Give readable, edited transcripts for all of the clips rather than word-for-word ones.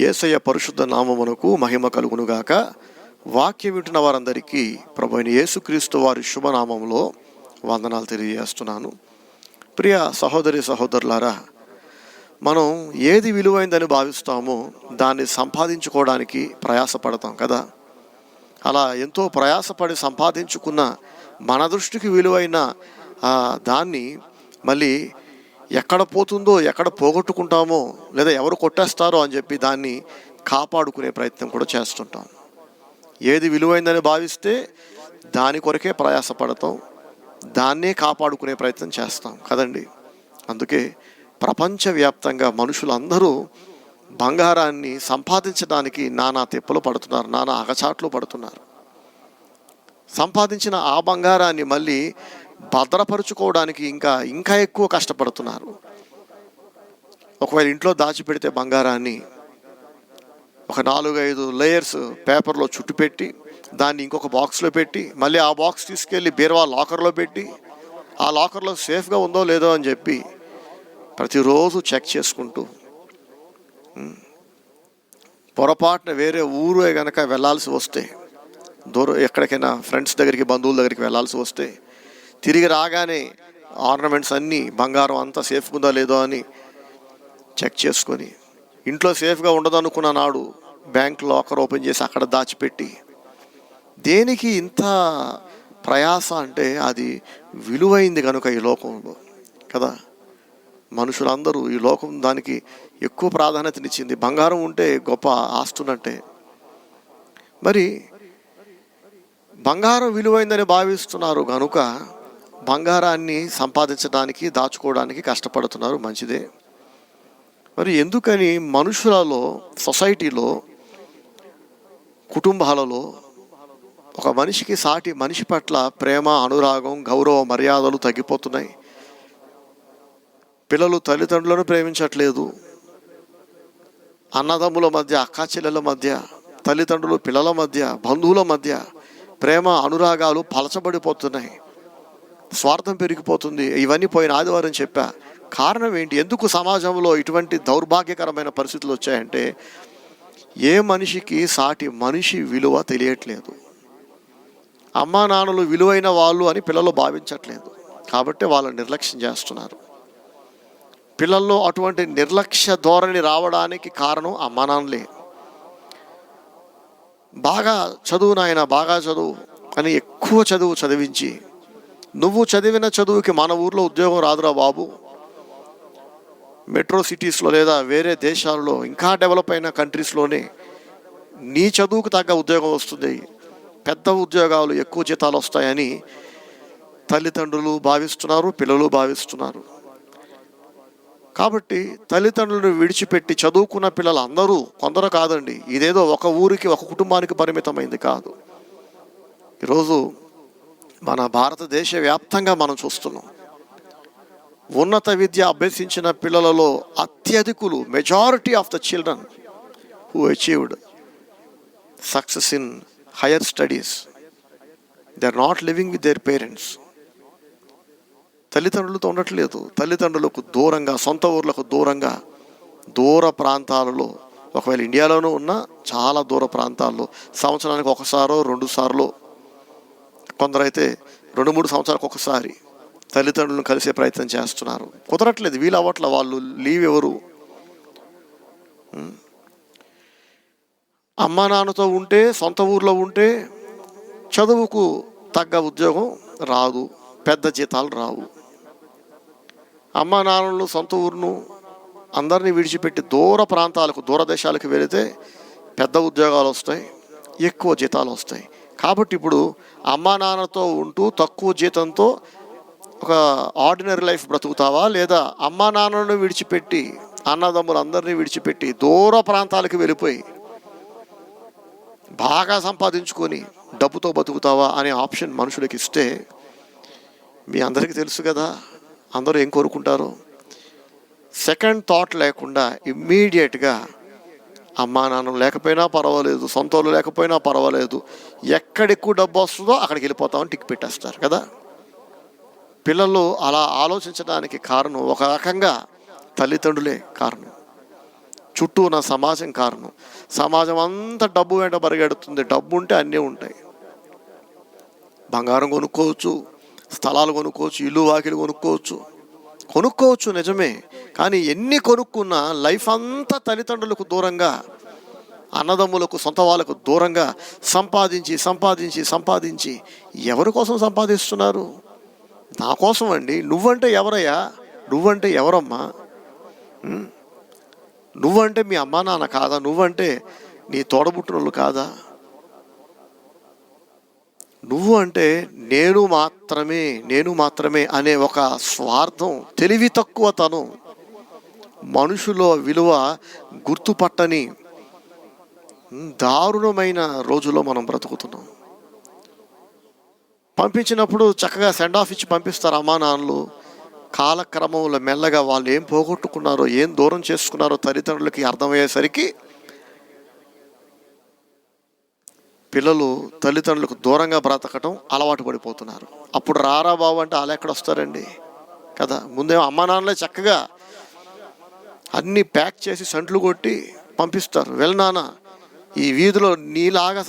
యేసయ్య పరిశుద్ధ నామమునకు మహిమ కలుగునుగాక. వాక్యం వింటున్న వారందరికీ ప్రభువైన యేసుక్రీస్తు వారి శుభనామంలో వందనాలు తెలియజేస్తున్నాను. ప్రియ సహోదరి సహోదరులారా, మనం ఏది విలువైందని భావిస్తామో దాన్ని సంపాదించుకోవడానికి ప్రయాసపడతాం కదా. అలా ఎంతో ప్రయాసపడి సంపాదించుకున్న మన దృష్టికి విలువైన దాన్ని మళ్ళీ ఎక్కడ పోతుందో, ఎక్కడ పోగొట్టుకుంటామో, లేదా ఎవరు కొట్టేస్తారో అని చెప్పి దాన్ని కాపాడుకునే ప్రయత్నం కూడా చేస్తుంటాం. ఏది విలువైందని భావిస్తే దాని కొరకే ప్రయాసపడతాం, దాన్నే కాపాడుకునే ప్రయత్నం చేస్తాం కదండి. అందుకే ప్రపంచవ్యాప్తంగా మనుషులందరూ బంగారాన్ని సంపాదించడానికి నానా తిప్పలు పడుతున్నారు, నానా అగచాట్లు పడుతున్నారు. సంపాదించిన ఆ బంగారాన్ని మళ్ళీ భద్రపరుచుకోవడానికి ఇంకా ఎక్కువ కష్టపడుతున్నారు. ఒకవేళ ఇంట్లో దాచిపెడితే బంగారాన్ని ఒక 4-5 లేయర్స్ పేపర్లో చుట్టుపెట్టి దాన్ని ఇంకొక బాక్స్లో పెట్టి మళ్ళీ ఆ బాక్స్ తీసుకెళ్ళి బీరువా లాకర్లో పెట్టి ఆ లాకర్లో సేఫ్గా ఉందో లేదో అని చెప్పి ప్రతిరోజు చెక్ చేసుకుంటూ పొరపాటున వేరే ఊరు కనుక వెళ్ళాల్సి వస్తే, దూరం ఎక్కడికైనా ఫ్రెండ్స్ దగ్గరికి, బంధువుల దగ్గరికి వెళ్ళాల్సి వస్తే తిరిగి రాగానే ఆర్నమెంట్స్ అన్నీ, బంగారం అంతా సేఫ్గా ఉందా లేదో అని చెక్ చేసుకొని, ఇంట్లో సేఫ్గా ఉండదు అనుకున్న నాడు బ్యాంక్ లాకర్ ఓపెన్ చేసి అక్కడ దాచిపెట్టి, దేనికి ఇంత ప్రయాస అంటే అది విలువైంది కనుక ఈ లోకంలో కదా. మనుషులందరూ ఈ లోకం దానికి ఎక్కువ ప్రాధాన్యతనిచ్చింది. బంగారం ఉంటే గొప్ప ఆస్తున్నట్టే. మరి బంగారం విలువైందని భావిస్తున్నారు కనుక బంగారాన్ని సంపాదించడానికి, దాచుకోవడానికి కష్టపడుతున్నారు, మంచిదే. మరి ఎందుకని మనుషులలో, సొసైటీలో, కుటుంబాలలో ఒక మనిషికి సాటి మనిషి పట్ల ప్రేమ, అనురాగం, గౌరవ మర్యాదలు తగ్గిపోతున్నాయి? పిల్లలు తల్లిదండ్రులను ప్రేమించట్లేదు, అన్నదమ్ముల మధ్య, అక్కా చెల్లెల మధ్య, తల్లిదండ్రులు పిల్లల మధ్య, బంధువుల మధ్య ప్రేమ అనురాగాలు పలచబడిపోతున్నాయి, స్వార్థం పెరిగిపోతుంది. ఇవన్నీ పోయిన ఆదివారం చెప్పా. కారణం ఏంటి? ఎందుకు సమాజంలో ఇటువంటి దౌర్భాగ్యకరమైన పరిస్థితులు వచ్చాయంటే, ఏ మనిషికి సాటి మనిషి విలువ తెలియట్లేదు. అమ్మా నాన్నలు విలువైన వాళ్ళు అని పిల్లలు భావించట్లేదు, కాబట్టి వాళ్ళని నిర్లక్ష్యం చేస్తున్నారు. పిల్లల్లో అటువంటి నిర్లక్ష్య ధోరణి రావడానికి కారణం అమ్మా నాన్నలే. బాగా చదువు నాయన, బాగా చదువు అని ఎక్కువ చదివించి, నువ్వు చదివిన చదువుకి మన ఊర్లో ఉద్యోగం రాదురా బాబు, మెట్రో సిటీస్లో లేదా వేరే దేశాల్లో, ఇంకా డెవలప్ అయిన కంట్రీస్లోనే నీ చదువుకు తగ్గ ఉద్యోగం వస్తుంది, పెద్ద ఉద్యోగాలు, ఎక్కువ జీతాలు వస్తాయని తల్లిదండ్రులు భావిస్తున్నారు, పిల్లలు భావిస్తున్నారు. కాబట్టి తల్లిదండ్రులను విడిచిపెట్టి చదువుకున్న పిల్లలు అందరూ, కొందరు కాదండి, ఇదేదో ఒక ఊరికి, ఒక కుటుంబానికి పరిమితమైంది కాదు. ఈరోజు మన భారతదేశ వ్యాప్తంగా మనం చూస్తున్నాం. ఉన్నత విద్య అభ్యసించిన పిల్లలలో అత్యధికులు, majority of the children who achieved success in higher studies, they are not living with their parents. తల్లిదండ్రులతో ఉండట్లేదు, తల్లిదండ్రులకు దూరంగా, సొంత ఊర్లకు దూరంగా, దూర ప్రాంతాలలో, ఒకవేళ ఇండియాలోనూ ఉన్న చాలా దూర ప్రాంతాల్లో సంవత్సరానికి 1 2 సార్లు, కొందరైతే 2-3 సంవత్సరాలకు ఒకసారి తల్లిదండ్రులను కలిసే ప్రయత్నం చేస్తున్నారు. కుదరట్లేదు, వీలు అవ్వట్ల. వాళ్ళు లీవ్ ఎవరు? అమ్మా నాన్నతో ఉంటే, సొంత ఊర్లో ఉంటే చదువుకు తగ్గ ఉద్యోగం రాదు, పెద్ద జీతాలు రావు. అమ్మా నాన్నలు సొంత ఊరును అందరినీ విడిచిపెట్టి దూర ప్రాంతాలకు, దూరదేశాలకు వెళితే పెద్ద ఉద్యోగాలు వస్తాయి, ఎక్కువ జీతాలు వస్తాయి. కాబట్టి ఇప్పుడు అమ్మా నాన్నతో ఉంటూ తక్కువ జీతంతో ఒక ఆర్డినరీ లైఫ్ బ్రతుకుతావా, లేదా అమ్మా నాన్నను విడిచిపెట్టి, అన్నదమ్ములు అందరినీ విడిచిపెట్టి దూర ప్రాంతాలకు వెళ్ళిపోయి బాగా సంపాదించుకొని డబ్బుతో బతుకుతావా అనే ఆప్షన్ మనుషులకు ఇస్తే, మీ అందరికీ తెలుసు కదా అందరూ ఏం కోరుకుంటారు? సెకండ్ థాట్ లేకుండా ఇమ్మీడియట్గా అమ్మా నాన్న లేకపోయినా పర్వాలేదు, సొంత వాళ్ళు లేకపోయినా పర్వాలేదు, ఎక్కడెక్కువ డబ్బు వస్తుందో అక్కడికి వెళ్ళిపోతామని టిక్ పెట్టేస్తారు కదా. పిల్లలు అలా ఆలోచించడానికి కారణం ఒక రకంగా తల్లిదండ్రులే కారణం. చుట్టూ ఉన్న సమాజం కారణం. సమాజం అంతా డబ్బు వెంట పరిగెడుతుంది. డబ్బు ఉంటే అన్నీ ఉంటాయి. బంగారం కొనుక్కోవచ్చు, స్థలాలు కొనుక్కోవచ్చు, ఇల్లు వాకిలు కొనుక్కోవచ్చు నిజమే. కానీ ఎన్ని కొనుక్కున్నా లైఫ్ అంతా తల్లిదండ్రులకు దూరంగా, అన్నదమ్ములకు, సొంత వాళ్ళకు దూరంగా సంపాదించి ఎవరి కోసం సంపాదిస్తున్నారు? నా కోసం అండి. నువ్వంటే ఎవరయ్యా? నువ్వంటే ఎవరమ్మా? నువ్వంటే మీ అమ్మా నాన్న కాదా? నువ్వంటే నీ తోడబుట్టినోళ్ళు కాదా? నువ్వు అంటే నేను మాత్రమే అనే ఒక స్వార్థం, తెలివి తక్కువతనం, మనుషుల విలువ గుర్తుపట్టని దారుణమైన రోజుల్లో మనం బ్రతుకుతున్నాం. పంపించినప్పుడు చక్కగా సెండ్ ఆఫ్ ఇచ్చి పంపిస్తారు అమ్మా నాన్నలు. కాలక్రమంలో మెల్లగా వాళ్ళు ఏం పోగొట్టుకున్నారో, ఏం దూరం చేసుకున్నారో తల్లిదండ్రులకి అర్థమయ్యేసరికి పిల్లలు తల్లిదండ్రులకు దూరంగా బ్రతకటం అలవాటు పడిపోతున్నారు. అప్పుడు రారా బాబు అంటే వాళ్ళు ఎక్కడ వస్తారండి కదా. ముందేమో అమ్మా నాన్నలే చక్కగా అన్నీ ప్యాక్ చేసి సంట్లు కొట్టి పంపిస్తారు. వెళ్ళనానా, ఈ వీధిలో నీలాగా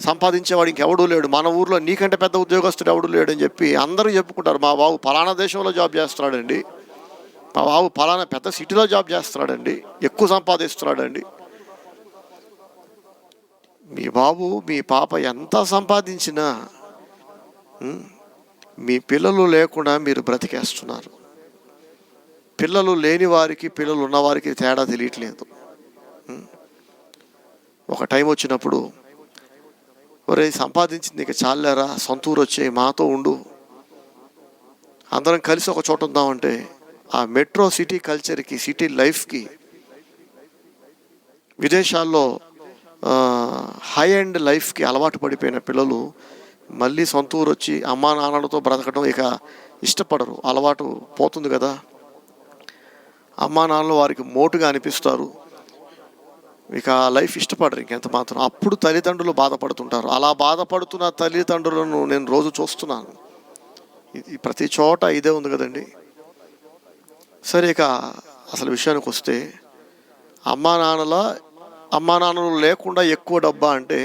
సంపాదించేవాడు ఇంకెవడూ లేడు, మన ఊర్లో నీకంటే పెద్ద ఉద్యోగస్తుడు ఎవడూ లేడు అని చెప్పి అందరూ చెప్పుకుంటారు. మా బాబు ఫలానా దేశంలో జాబ్ చేస్తున్నాడండి, మా బాబు ఫలానా పెద్ద సిటీలో జాబ్ చేస్తున్నాడండి, ఎక్కువ సంపాదిస్తున్నాడండి. మీ బాబు మీ పాప ఎంత సంపాదించినా మీ పిల్లలు లేకుండా మీరు బ్రతికేస్తున్నారు. పిల్లలు లేని వారికి పిల్లలు ఉన్నవారికి తేడా తెలియట్లేదు. ఒక టైం వచ్చినప్పుడు, ఒరే సంపాదించింది ఇక చాలేరా, సొంత ఊరు వచ్చే మాతో ఉండు, అందరం కలిసి ఒక చోట ఉందామంటే ఆ మెట్రో సిటీ కల్చర్కి, సిటీ లైఫ్కి, విదేశాల్లో హై అండ్ లైఫ్కి అలవాటు పడిపోయిన పిల్లలు మళ్ళీ సొంత ఊరు వచ్చి అమ్మా నాన్నలతో బ్రతకడం ఇక ఇష్టపడరు. అలవాటు పోతుంది కదా. అమ్మా నాన్నలు వారికి మోటుగా అనిపిస్తారు. ఇక లైఫ్ ఇష్టపడరు ఇంకెంత మాత్రం. అప్పుడు తల్లిదండ్రులు బాధపడుతుంటారు. అలా బాధపడుతున్న తల్లిదండ్రులను నేను రోజు చూస్తున్నాను. ఇది ప్రతి చోట ఇదే ఉంది కదండి. సరే, ఇక అసలు విషయానికి వస్తే అమ్మా నాన్నలు లేకుండా ఎక్కువ డబ్బా అంటే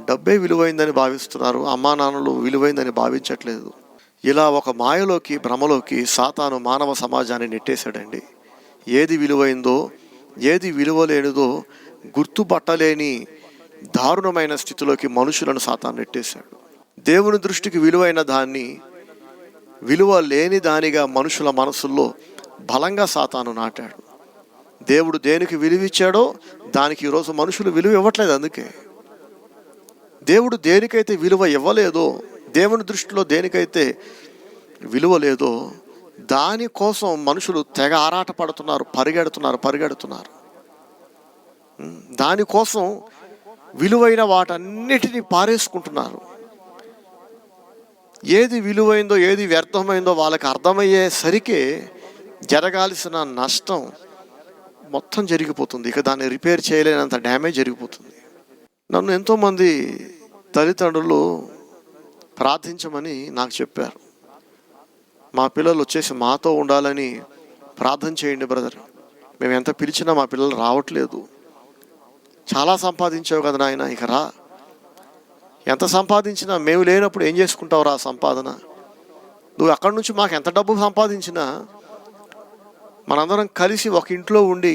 డబ్బే విలువైందని భావిస్తున్నారు. అమ్మా నాన్నలు విలువైందని భావించట్లేదు. ఇలా ఒక మాయలోకి, భ్రమలోకి సాతాను మానవ సమాజాన్ని నెట్టేశాడండి. ఏది విలువైందో, ఏది విలువలేనిదో గుర్తుపట్టలేని దారుణమైన స్థితిలోకి మనుషులను సాతాను నెట్టేశాడు. దేవుని దృష్టికి విలువైన దాన్ని విలువ లేని దానిగా మనుషుల మనసుల్లో బలంగా సాతాను నాటాడు. దేవుడు దేనికి విలువిచ్చాడో దానికి ఈరోజు మనుషులు విలువ ఇవ్వట్లేదు. అందుకే దేవుడు దేనికైతే విలువ ఇవ్వలేదో, దేవుని దృష్టిలో దేనికైతే విలువ లేదో దానికోసం మనుషులు తెగ ఆరాట పడుతున్నారు, పరిగెడుతున్నారు. దానికోసం విలువైన వాటన్నిటినీ పారేసుకుంటున్నారు. ఏది విలువైందో, ఏది వ్యర్థమైందో వాళ్ళకి అర్థమయ్యేసరికే జరగాల్సిన నష్టం మొత్తం జరిగిపోతుంది. ఇక దాన్ని రిపేర్ చేయలేనంత డ్యామేజ్ జరిగిపోతుంది. నన్ను ఎంతోమంది తల్లిదండ్రులు ప్రార్థించమని నాకు చెప్పారు. మా పిల్లలు వచ్చేసి మాతో ఉండాలని ప్రార్థన చేయండి బ్రదర్, మేము ఎంత పిలిచినా మా పిల్లలు రావట్లేదు. చాలా సంపాదించావు కదా నాయన, ఇక రా. ఎంత సంపాదించినా మేము లేనప్పుడు ఏం చేసుకుంటావు రా సంపాదన? నువ్వు అక్కడి నుంచి మాకు ఎంత డబ్బు సంపాదించినా మనందరం కలిసి ఒక ఇంట్లో ఉండి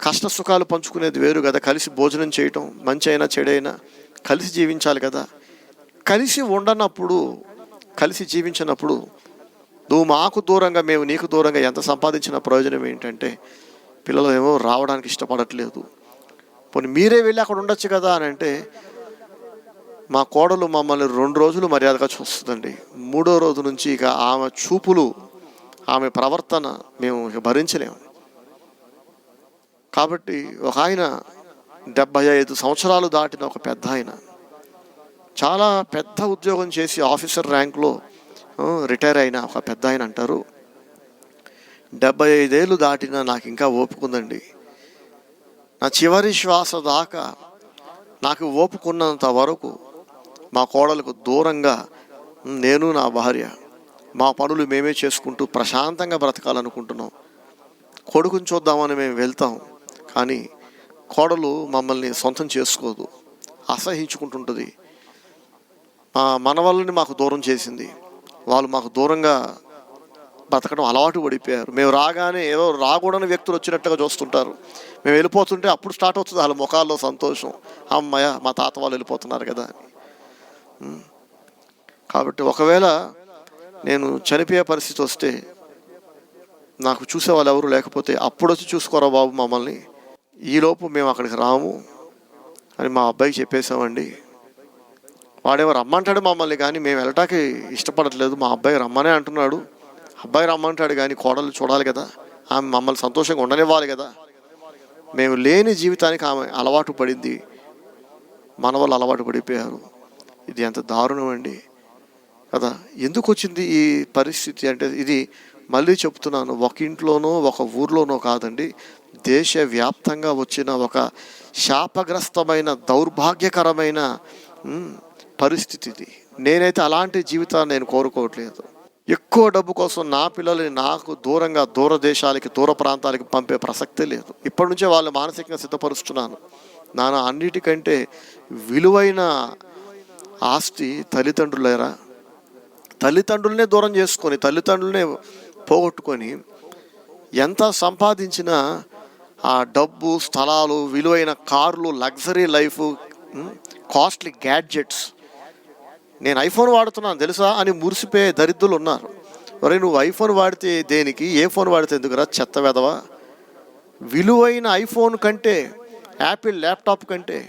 కష్ట సుఖాలు పంచుకునేది వేరు కదా. కలిసి భోజనం చేయటం, మంచి అయినా చెడైనా కలిసి జీవించాలి కదా. కలిసి ఉండనప్పుడు, కలిసి జీవించినప్పుడు నువ్వు మాకు దూరంగా, మేము నీకు దూరంగా ఎంత సంపాదించిన ప్రయోజనం ఏంటంటే పిల్లలు ఏమో రావడానికి ఇష్టపడట్లేదు. పోనీ మీరే వెళ్ళి అక్కడ ఉండొచ్చు కదా అని అంటే మా కోడలు మమ్మల్ని 2 రోజులు మర్యాదగా చూస్తుందండి. 3వ రోజు నుంచి ఇక ఆమె చూపులు, ఆమె ప్రవర్తన మేము ఇక భరించలేము. కాబట్టి ఒక ఆయన 75 సంవత్సరాలు దాటిన ఒక పెద్ద ఆయన, చాలా పెద్ద ఉద్యోగం చేసి ఆఫీసర్ ర్యాంక్లో రిటైర్ అయిన ఒక పెద్ద ఆయన అంటారు, 75 ఏళ్ళు దాటినా నాకు ఇంకా ఓపుకుందండి. నా చివరి శ్వాస దాకా నాకు ఓపుకున్నంత వరకు మా కోడలకు దూరంగా నేను, నా భార్య, మా పనులు మేమే చేసుకుంటూ ప్రశాంతంగా బ్రతకాలనుకుంటున్నాం. కొడుకుని చూద్దామని మేము వెళ్తాం, కానీ కోడలు మమ్మల్ని సొంతం చేసుకోదు, అసహించుకుంటుంటుంది. మన వాళ్ళని మాకు దూరం చేసింది, వాళ్ళు మాకు దూరంగా బతకడం అలవాటు పడిపోయారు. మేము రాగానే ఏదో రాకూడని వ్యక్తులు వచ్చినట్టుగా చూస్తుంటారు. మేము వెళ్ళిపోతుంటే అప్పుడు స్టార్ట్ అవుతుంది వాళ్ళ ముఖాల్లో సంతోషం, అమ్మయ్య మా తాత వాళ్ళు వెళ్ళిపోతున్నారు కదా అని. కాబట్టి ఒకవేళ నేను చనిపోయే పరిస్థితి వస్తే, నాకు చూసే వాళ్ళు ఎవరు లేకపోతే, అప్పుడు వచ్చి చూసుకోరా బాబు మమ్మల్ని, ఈలోపు మేము అక్కడికి రాము అని మా అబ్బాయికి చెప్పేసామండి. వాడేమో రమ్మంటాడు మమ్మల్ని, కానీ మేము వెళ్ళటానికి ఇష్టపడట్లేదు. మా అబ్బాయి రమ్మనే అంటున్నాడు. అబ్బాయి రమ్మంటాడు కానీ కోడలు చూడాలి కదా, ఆమె మమ్మల్ని సంతోషంగా ఉండనివ్వాలి కదా. మేము లేని జీవితానికి ఆమె అలవాటు పడింది, మన వాళ్ళు అలవాటు పడిపోయారు. ఇది ఎంత దారుణం అండి కదా. ఎందుకు వచ్చింది ఈ పరిస్థితి అంటే, ఇది మళ్ళీ చెప్తున్నాను, ఒక ఇంట్లోనో ఒక ఊర్లోనో కాదండి, దేశవ్యాప్తంగా వచ్చిన ఒక శాపగ్రస్తమైన దౌర్భాగ్యకరమైన పరిస్థితి ఇది. నేనైతే అలాంటి జీవితాన్ని నేను కోరుకోవట్లేదు. ఎక్కువ డబ్బు కోసం నా పిల్లల్ని నాకు దూరంగా దూర దేశాలకి దూర ప్రాంతాలకి పంపే ప్రసక్తే లేదు. ఇప్పటి నుంచే వాళ్ళు మానసికంగా సిద్ధపరుస్తున్నాను. అన్నిటికంటే విలువైన ఆస్తి తల్లిదండ్రులేరా. తల్లిదండ్రులనే దూరం చేసుకొని, తల్లిదండ్రులనే పోగొట్టుకొని ఎంత సంపాదించినా ఆ డబ్బు, స్థలాలు, విలువైన కార్లు, లగ్జరీ లైఫ్, కాస్ట్లీ గ్యాడ్జెట్స్, నేను ఐఫోన్ వాడుతున్నాను తెలుసా అని మురిసిపోయే దరిద్రులు ఉన్నారు. మరి నువ్వు ఐఫోన్ వాడితే దేనికి, ఏ ఫోన్ వాడితే ఎందుకురా చెత్త వెదవా. విలువైన ఐఫోన్ కంటే, యాపిల్ ల్యాప్టాప్ కంటే,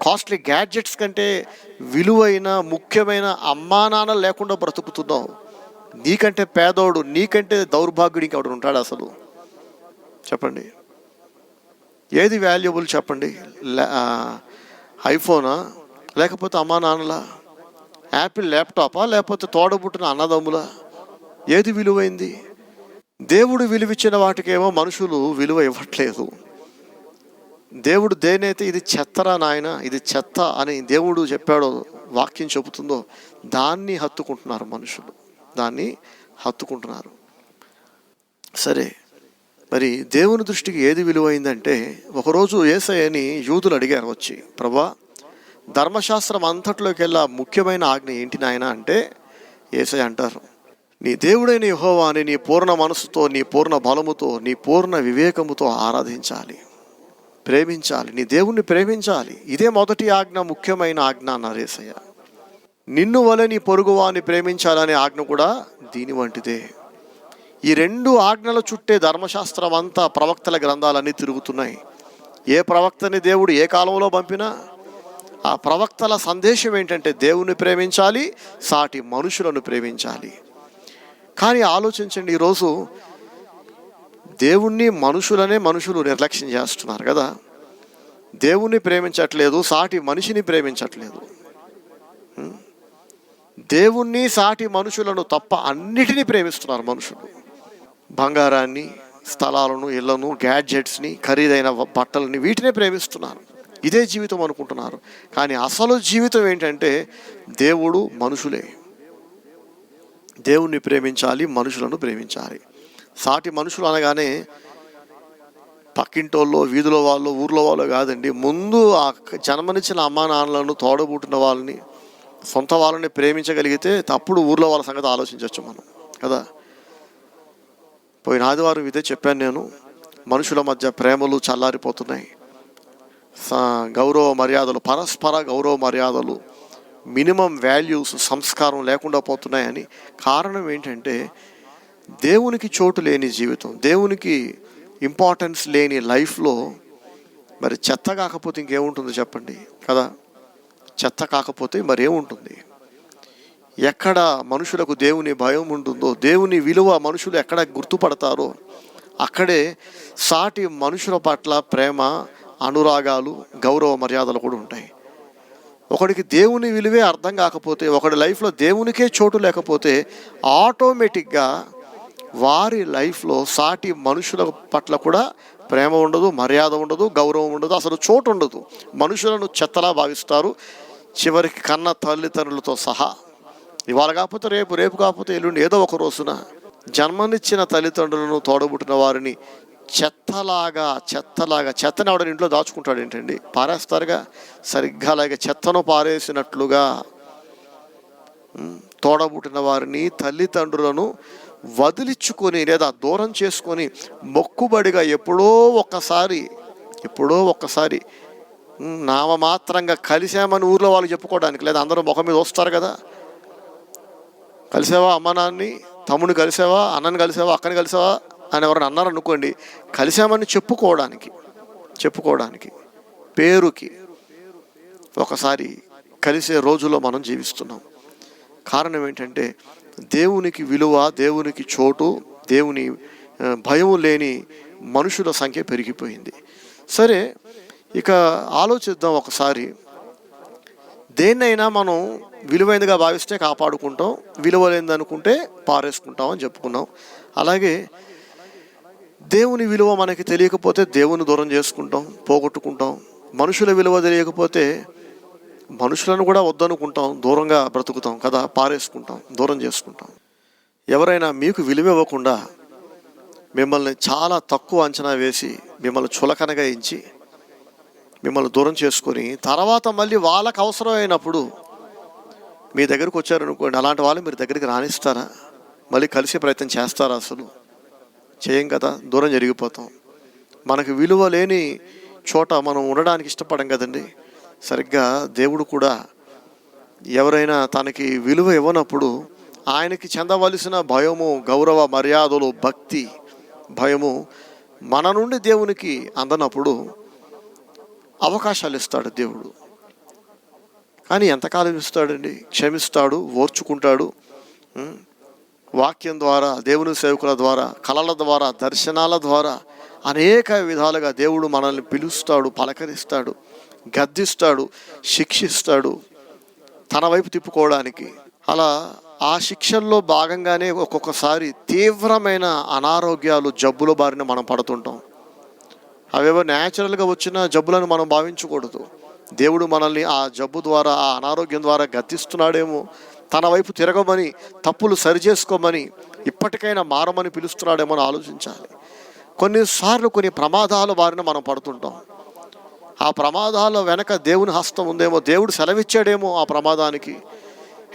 కాస్ట్లీ గ్యాడ్జెట్స్ కంటే విలువైన ముఖ్యమైన అమ్మా నాన్న లేకుండా బ్రతుకుతున్నావు. నీకంటే పేదోడు, నీకంటే దౌర్భాగ్యుడు ఇంకెవడు ఉంటాడు అసలు? చెప్పండి, ఏది వాల్యుబుల్ చెప్పండి? ఐఫోనా, లేకపోతే అమ్మా నాన్నలా? యాపిల్ ల్యాప్టాపా, లేకపోతే తోడబుట్టిన అన్నదమ్ములా? ఏది విలువైంది? దేవుడు విలువిచ్చిన వాటికేమో మనుషులు విలువ ఇవ్వట్లేదు. దేవుడు దేనైతే ఇది చెత్తరా నాయన, ఇది చెత్త అని దేవుడు చెప్పాడో, వాక్యం చెబుతుందో దాన్ని హత్తుకుంటున్నారు మనుషులు, దాన్ని హత్తుకుంటున్నారు. సరే, మరి దేవుని దృష్టికి ఏది విలువైందంటే, ఒకరోజు యేసయ్యని యూదులు అడిగారు వచ్చి, ప్రభా ధర్మశాస్త్రం అంతట్లోకెల్లా ముఖ్యమైన ఆజ్ఞ ఏంటి నాయన అంటే, యేసయ్య అంటారు, నీ దేవుడైన యెహోవాని నీ పూర్ణ మనసుతో, నీ పూర్ణ బలముతో, నీ పూర్ణ వివేకముతో ఆరాధించాలి, ప్రేమించాలి, నీ దేవుణ్ణి ప్రేమించాలి. ఇదే మొదటి ఆజ్ఞ, ముఖ్యమైన ఆజ్ఞ అన్నారు యేసయ్య. నిన్ను వలె నీ పొరుగువాని ప్రేమించాలనే ఆజ్ఞ కూడా దీని వంటిదే. ఈ రెండు ఆజ్ఞల చుట్టే ధర్మశాస్త్రం అంతా, ప్రవక్తల గ్రంథాలన్నీ తిరుగుతున్నాయి. ఏ ప్రవక్తని దేవుడు ఏ కాలంలో పంపినా ఆ ప్రవక్తల సందేశం ఏంటంటే దేవుని ప్రేమించాలి, సాటి మనుషులను ప్రేమించాలి. కానీ ఆలోచించండి, ఈరోజు దేవుణ్ణి, మనుషులు నిర్లక్ష్యం చేస్తున్నారు కదా. దేవుణ్ణి ప్రేమించట్లేదు, సాటి మనిషిని ప్రేమించట్లేదు. దేవుణ్ణి, సాటి మనుషులను తప్ప అన్నిటినీ ప్రేమిస్తున్నారు మనుషులు. బంగారాన్ని, స్థలాలను, ఇళ్లను, గ్యాడ్జెట్స్ని, ఖరీదైన బట్టలని, వీటినే ప్రేమిస్తున్నారు. ఇదే జీవితం అనుకుంటున్నారు. కానీ అసలు జీవితం ఏంటంటే దేవుడు, మనుషులే. దేవుణ్ణి ప్రేమించాలి, మనుషులను ప్రేమించాలి. సాటి మనుషులు అనగానే పక్కింటోళ్ళు, వీధిలో వాళ్ళు, ఊర్లో వాళ్ళు కాదండి. ముందు ఆ జన్మనిచ్చిన అమ్మా నాన్నలను, తోడబుట్టిన వాళ్ళని, సొంత వాళ్ళని ప్రేమించగలిగితే అప్పుడు ఊర్లో వాళ్ళ సంగతి ఆలోచించవచ్చు మనం కదా. పోయిన ఆదివారం ఇదే చెప్పాను నేను. మనుషుల మధ్య ప్రేమలు చల్లారిపోతున్నాయి. గౌరవ మర్యాదలు, పరస్పర గౌరవ మర్యాదలు, మినిమం వాల్యూస్, సంస్కారం లేకుండా పోతున్నాయని. కారణం ఏంటంటే దేవునికి చోటు లేని జీవితం, దేవునికి ఇంపార్టెన్స్ లేని లైఫ్లో మరి చెత్త కాకపోతే ఇంకేముంటుంది చెప్పండి కదా. చెత్త కాకపోతే మరేముంటుంది? ఎక్కడ మనుషులకు దేవుని భయం ఉంటుందో, దేవుని విలువ మనుషులు ఎక్కడ గుర్తుపడతారో, అక్కడే సాటి మనుషుల పట్ల ప్రేమ, అనురాగాలు, గౌరవ మర్యాదలు కూడా ఉంటాయి. ఒకడికి దేవుని విలువే అర్థం కాకపోతే, ఒకడి లైఫ్లో దేవునికే చోటు లేకపోతే, ఆటోమేటిక్గా వారి లైఫ్లో సాటి మనుషుల పట్ల కూడా ప్రేమ ఉండదు, మర్యాద ఉండదు, గౌరవం ఉండదు, అసలు చోటు ఉండదు. మనుషులను చెత్తలా భావిస్తారు, చివరికి కన్న తల్లిదండ్రులతో సహా. ఇవాళ కాకపోతే రేపు, రేపు కాకపోతే ఎల్లుండి, ఏదో ఒక రోజున జన్మనిచ్చిన తల్లిదండ్రులను, తోడబుట్టిన వారిని చెత్తని ఆవిడ ఇంట్లో దాచుకుంటాడు ఏంటండి? పారేస్తారుగా. సరిగ్గా అలాగే చెత్తను పారేసినట్లుగా తోడబుట్టిన వారిని, తల్లిదండ్రులను వదిలించుకొని లేదా దూరం చేసుకొని మొక్కుబడిగా ఎప్పుడో ఒక్కసారి నామమాత్రంగా కలిసామని ఊర్లో వాళ్ళు చెప్పుకోవడానికి, లేదా అందరూ ముఖం మీద వస్తారు కదా, కలిసావా అమ్మ నాన్ని, తమ్ముని కలిసావా, అన్నని కలిసావా, అక్కని కలిసావా అని ఎవరైనా అన్నారు అనుకోండి, కలిసామని చెప్పుకోవడానికి పేరుకి ఒకసారి కలిసే రోజుల్లో మనం జీవిస్తున్నాం. కారణం ఏంటంటే దేవునికి విలువ, దేవునికి చోటు, దేవుని భయం లేని మనుషుల సంఖ్య పెరిగిపోయింది. సరే, ఇక ఆలోచిద్దాం ఒకసారి. దేన్నైనా మనం విలువైనదిగా భావిస్తే కాపాడుకుంటాం, విలువలేనిది అనుకుంటే పారేసుకుంటాం అని చెప్పుకున్నాం. అలాగే దేవుని విలువ మనకి తెలియకపోతే దేవుని దూరం చేసుకుంటాం, పోగొట్టుకుంటాం. మనుషుల విలువ తెలియకపోతే మనుషులను కూడా వద్దనుకుంటాం, దూరంగా బ్రతుకుతాం కదా, పారేసుకుంటాం, దూరం చేసుకుంటాం. ఎవరైనా మీకు విలువ ఇవ్వకుండా మిమ్మల్ని చాలా తక్కువ అంచనా వేసి మిమ్మల్ని చులకనగా ఎంచి మిమ్మల్ని దూరం చేసుకొని తర్వాత మళ్ళీ వాళ్ళకు అవసరం అయినప్పుడు మీ దగ్గరకు వచ్చారనుకోండి, అలాంటి వాళ్ళు మీరు దగ్గరికి రానిస్తారా? మళ్ళీ కలిసే ప్రయత్నం చేస్తారా? అసలు చేయం కదా, దూరం జరిగిపోతాం. మనకు విలువ లేని చోట మనం ఉండడానికి ఇష్టపడం కదండి. సరిగ్గా దేవుడు కూడా ఎవరైనా తనకి విలువ ఇవ్వనప్పుడు ఆయనకి చెందవలసిన భయము, గౌరవ మర్యాదలు, భక్తి, భయము మన నుండి దేవునికి అందనప్పుడు అవకాశాలు ఇస్తాడు దేవుడు. కానీ ఎంతకాలం ఇస్తాడండి? క్షమిస్తాడు, ఓర్చుకుంటాడు. వాక్యం ద్వారా, దేవుని సేవకుల ద్వారా, కళల ద్వారా, దర్శనాల ద్వారా అనేక విధాలుగా దేవుడు మనల్ని పిలుస్తాడు, పలకరిస్తాడు, గద్దిస్తాడు, శిక్షిస్తాడు తన వైపు తిప్పుకోవడానికి. అలా ఆ శిక్షల్లో భాగంగానే ఒక్కొక్కసారి తీవ్రమైన అనారోగ్యాలు, జబ్బుల బారిన మనం పడుతుంటాం. అవేవో న్యాచురల్గా వచ్చిన జబ్బులను మనం భావించకూడదు. దేవుడు మనల్ని ఆ జబ్బు ద్వారా, ఆ అనారోగ్యం ద్వారా గద్దిస్తున్నాడేమో, తన వైపు తిరగమని, తప్పులు సరిచేసుకోమని, ఇప్పటికైనా మారమని పిలుస్తున్నాడేమో అని ఆలోచించాలి. కొన్నిసార్లు కొన్ని ప్రమాదాల బారిన మనం పడుతుంటాం. ఆ ప్రమాదాల వెనక దేవుని హస్తం ఉందేమో, దేవుడు సెలవిచ్చాడేమో ఆ ప్రమాదానికి.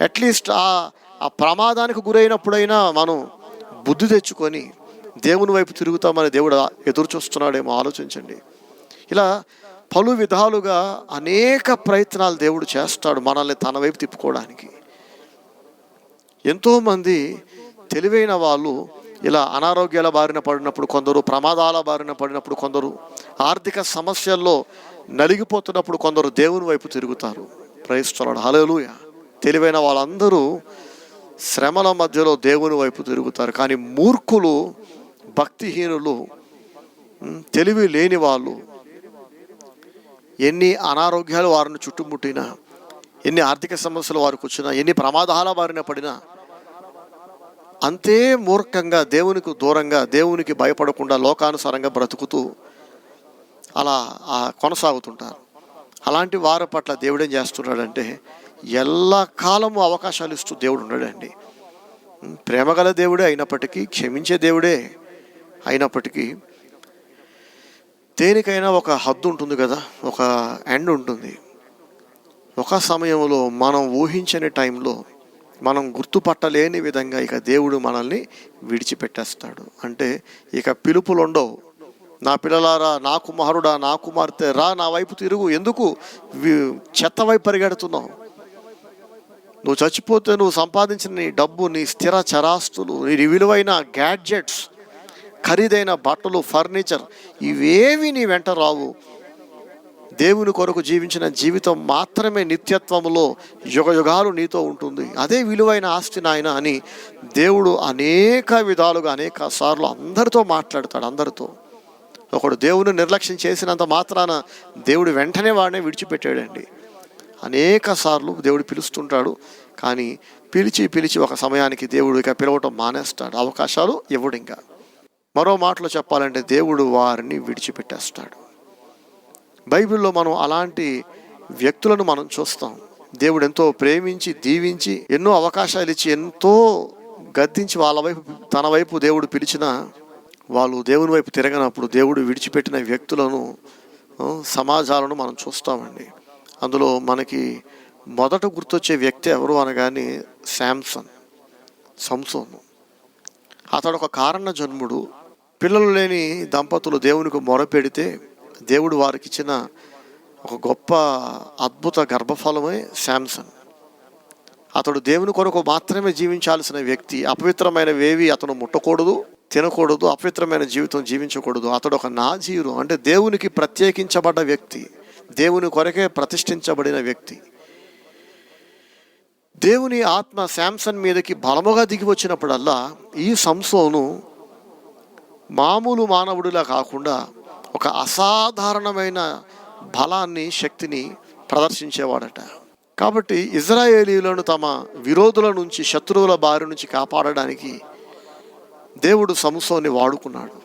అట్లీస్ట్ ఆ ప్రమాదానికి గురైనప్పుడైనా మనం బుద్ధి తెచ్చుకొని దేవుని వైపు తిరుగుతామని దేవుడు ఎదురు చూస్తున్నాడేమో ఆలోచించండి. ఇలా పలు విధాలుగా అనేక ప్రయత్నాలు దేవుడు చేస్తాడు మనల్ని తన వైపు తిప్పుకోవడానికి. ఎంతోమంది తెలివైన వాళ్ళు ఇలా అనారోగ్యాల బారిన పడినప్పుడు, కొందరు ప్రమాదాల బారిన పడినప్పుడు, కొందరు ఆర్థిక సమస్యల్లో నలిగిపోతున్నప్పుడు కొందరు దేవుని వైపు తిరుగుతారు. ప్రైజ్ ది లార్డ్, హల్లెలూయా. తెలివైన వాళ్ళందరూ శ్రమల మధ్యలో దేవుని వైపు తిరుగుతారు. కానీ మూర్ఖులు, భక్తిహీనులు, తెలివి లేని వాళ్ళు ఎన్ని అనారోగ్యాలు వారిని చుట్టుముట్టినా, ఎన్ని ఆర్థిక సమస్యలు వారికి వచ్చినా, ఎన్ని ప్రమాదాల బారిన పడినా అంతే మూర్ఖంగా, దేవునికి దూరంగా, దేవునికి భయపడకుండా లోకానుసారంగా బ్రతుకుతూ అలా కొనసాగుతుంటారు. అలాంటి వారి పట్ల దేవుడు ఏం చేస్తున్నాడంటే ఎల్ల కాలము అవకాశాలు ఇస్తూ దేవుడు ఉన్నాడండి. ప్రేమగల దేవుడే అయినప్పటికీ, క్షమించే దేవుడే అయినప్పటికీ దేనికైనా ఒక హద్దు ఉంటుంది కదా, ఒక ఎండ్ ఉంటుంది. ఒక సమయంలో మనం ఊహించని టైంలో, మనం గుర్తుపట్టలేని విధంగా ఇక దేవుడు మనల్ని విడిచిపెట్టేస్తాడు. అంటే ఇక పిలుపులు ఉండవు. నా పిల్లలారా, నా కుమారుడా, నా కుమార్తె రా, నా వైపు తిరుగు. ఎందుకు చెత్త వైపు పరిగెడుతున్నావు? నువ్వు చచ్చిపోతే నువ్వు సంపాదించిన నీ డబ్బు, నీ స్థిర చరాస్తులు, నీ విలువైన గ్యాడ్జెట్స్, ఖరీదైన బట్టలు, ఫర్నిచర్, ఇవేవి నీ వెంట రావు. దేవుని కొరకు జీవించిన జీవితం మాత్రమే నిత్యత్వములో యుగయుగాలు నీతో ఉంటుంది. అదే విలువైన ఆస్తి నాయన అని దేవుడు అనేక విధాలుగా, అనేక సార్లు అందరితో మాట్లాడతాడు. అందరితో. ఒకడు దేవుని నిర్లక్ష్యం చేసినంత మాత్రాన దేవుడు వెంటనే వాడినే విడిచిపెట్టాడండి. అనేక సార్లు దేవుడు పిలుస్తుంటాడు. కానీ పిలిచి ఒక సమయానికి దేవుడు ఇక పిలవటం మానేస్తాడు, అవకాశాలు ఇవ్వడు. ఇంకా మరో మాటలో చెప్పాలంటే దేవుడు వారిని విడిచిపెట్టేస్తాడు. బైబిల్లో మనం అలాంటి వ్యక్తులను మనం చూస్తాం. దేవుడు ఎంతో ప్రేమించి, దీవించి, ఎన్నో అవకాశాలు ఇచ్చి, ఎంతో గద్దించి వాళ్ళ వైపు, తన వైపు దేవుడు పిలిచిన వాళ్ళు దేవుని వైపు తిరగనప్పుడు దేవుడు విడిచిపెట్టిన వ్యక్తులను, సమాజాలను మనం చూస్తామండి. అందులో మనకి మొదట గుర్తొచ్చే వ్యక్తి ఎవరు అనగానే సంసోను. అతడు ఒక కారణ జన్ముడు. పిల్లలు లేని దంపతులు దేవునికి మొరపెడితే దేవుడు వారికి ఇచ్చిన ఒక గొప్ప అద్భుత గర్భఫలమే శాంసన్. అతడు దేవుని కొరకు మాత్రమే జీవించాల్సిన వ్యక్తి. అపవిత్రమైనవేవి అతను ముట్టకూడదు, తినకూడదు, అపవిత్రమైన జీవితం జీవించకూడదు. అతడు ఒక నాజీరు, అంటే దేవునికి ప్రత్యేకించబడ్డ వ్యక్తి, దేవుని కొరకే ప్రతిష్ఠించబడిన వ్యక్తి. దేవుని ఆత్మ శాంసన్ మీదకి బలముగా దిగి వచ్చినప్పుడల్లా ఈ సంసోను మామూలు మానవుడిలా కాకుండా ఒక అసాధారణమైన బలాన్ని, శక్తిని ప్రదర్శించేవాడట. కాబట్టి ఇజ్రాయేలీయులను తమ విరోధుల నుంచి, శత్రువుల బారి నుంచి కాపాడడానికి దేవుడు సంసోన్ని వాడుకున్నాడు.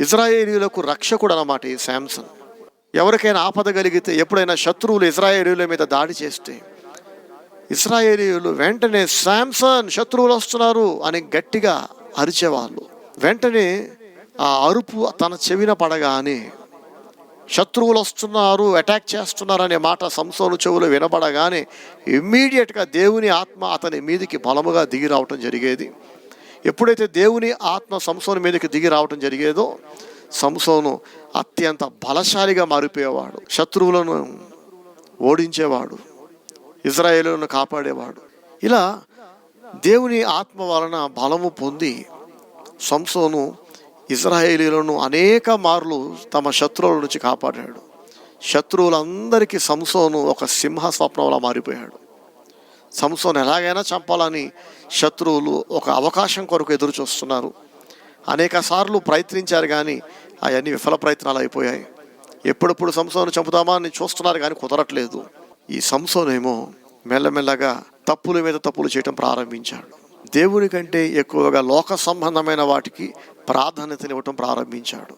ఇజ్రాయేలీయులకు రక్షకుడు అన్నమాట ఈ శాంసన్. ఎవరికైనా ఆపద కలిగితే, ఎప్పుడైనా శత్రువులు ఇజ్రాయేలీయుల మీద దాడి చేస్తే ఇజ్రాయేలీయులు వెంటనే శాంసన్ శత్రువులు వస్తున్నారు అని గట్టిగా అరిచేవాళ్ళు. వెంటనే ఆ అరుపు తన చెవిన పడగానే శత్రువులు వస్తున్నారు, అటాక్ చేస్తున్నారు అనే మాట సంసోను చెవులు వినబడగానే ఇమ్మీడియట్గా దేవుని ఆత్మ అతని మీదికి బలముగా దిగి రావటం జరిగేది. ఎప్పుడైతే దేవుని ఆత్మ సంసోను మీదకి దిగి రావటం జరిగేదో సంసోను అత్యంత బలశాలిగా మారిపోయేవాడు. శత్రువులను ఓడించేవాడు, ఇజ్రాయేలులను కాపాడేవాడు. ఇలా దేవుని ఆత్మ వలన బలము పొంది సంసోను ఇజ్రాయేలీయులను అనేక మార్లు తమ శత్రువుల నుంచి కాపాడాడు. శత్రువులందరికీ సంసోను ఒక సింహ స్వప్నంలా మారిపోయాడు. సంసోను ఎలాగైనా చంపాలని శత్రువులు ఒక అవకాశం కొరకు ఎదురు చూస్తున్నారు. అనేక సార్లు ప్రయత్నించారు కానీ అవన్నీ విఫల ప్రయత్నాలు అయిపోయాయి. ఎప్పుడెప్పుడు సంసోను చంపుదామా అని చూస్తున్నారు కానీ కుదరట్లేదు. ఈ సంసోనేమో మెల్లమెల్లగా తప్పుల మీద తప్పులు చేయటం ప్రారంభించాడు. దేవుని కంటే ఎక్కువగా లోక సంబంధమైన వాటికి ప్రాధాన్యతనివ్వటం ప్రారంభించాడు.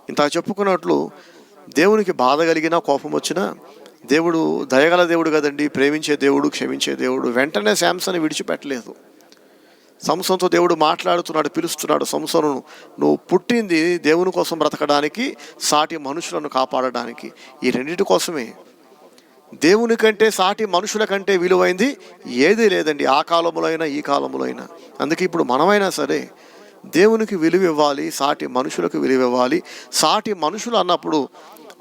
ఇంత చెప్పుకున్నట్లు దేవునికి బాధ కలిగినా, కోపం వచ్చినా దేవుడు దయగల దేవుడు కదండి, ప్రేమించే దేవుడు, క్షమించే దేవుడు. వెంటనే శాంసన్ విడిచిపెట్టలేదు. సంసోనుతో దేవుడు మాట్లాడుతున్నాడు, పిలుస్తున్నాడు. సంసోను, నువ్వు పుట్టింది దేవుని కోసం బ్రతకడానికి, సాటి మనుషులను కాపాడడానికి. ఈ రెండింటి కోసమే. దేవుని కంటే సాటి మనుషుల కంటే విలువైంది ఏదీ లేదండి, ఆ కాలంలో అయినా ఈ కాలంలో అయినా. అందుకే ఇప్పుడు మనమైనా సరే దేవునికి విలువ ఇవ్వాలి, సాటి మనుషులకు విలువ ఇవ్వాలి. సాటి మనుషులు అన్నప్పుడు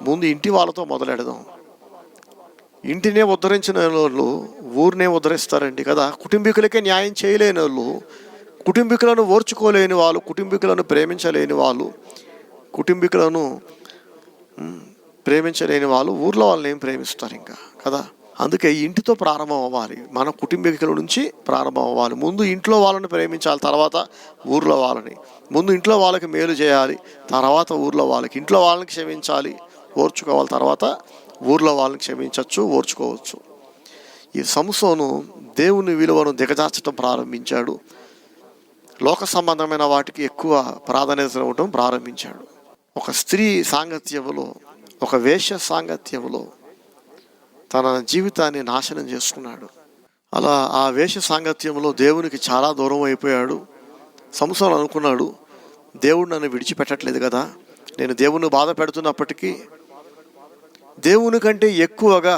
ముందు ఇంటి వాళ్ళతో మొదలెడదాం. ఇంటినే ఉద్ధరించిన వాళ్ళు ఊరినే ఉద్ధరిస్తారండి కదా. కుటుంబీకులకే న్యాయం చేయలేని వాళ్ళు, కుటుంబీకులను ఓర్చుకోలేని వాళ్ళు, కుటుంబీకులను ప్రేమించలేని వాళ్ళు, కుటుంబీకులను ప్రేమించలేని వాళ్ళు ఊర్లో వాళ్ళని ఏం ప్రేమిస్తారు ఇంకా కదా. అందుకే ఇంటితో ప్రారంభం అవ్వాలి. మన కుటుంబీకుల నుంచి ప్రారంభం అవ్వాలి. ముందు ఇంట్లో వాళ్ళని ప్రేమించాలి, తర్వాత ఊర్లో వాళ్ళని. ముందు ఇంట్లో వాళ్ళకి మేలు చేయాలి, తర్వాత ఊర్లో వాళ్ళకి. ఇంట్లో వాళ్ళని క్షమించాలి, ఓర్చుకోవాలి, తర్వాత ఊర్లో వాళ్ళని క్షమించవచ్చు, ఓర్చుకోవచ్చు. ఈ సంసోను దేవుని విలువను దిగజార్చడం ప్రారంభించాడు. లోక సంబంధమైన వాటికి ఎక్కువ ప్రాధాన్యత ఇవ్వటం ప్రారంభించాడు. ఒక స్త్రీ సాంగత్యములో, ఒక వేశ్య సాంగత్యములో తన జీవితాన్ని నాశనం చేసుకున్నాడు. అలా ఆ వేశ్య సాంగత్యంలో దేవునికి చాలా దూరం అయిపోయాడు. సంసోను అనుకున్నాడు, దేవుడు నన్ను విడిచిపెట్టట్లేదు కదా, నేను దేవుని బాధ పెడుతున్నప్పటికీ దేవుని కంటే ఎక్కువగా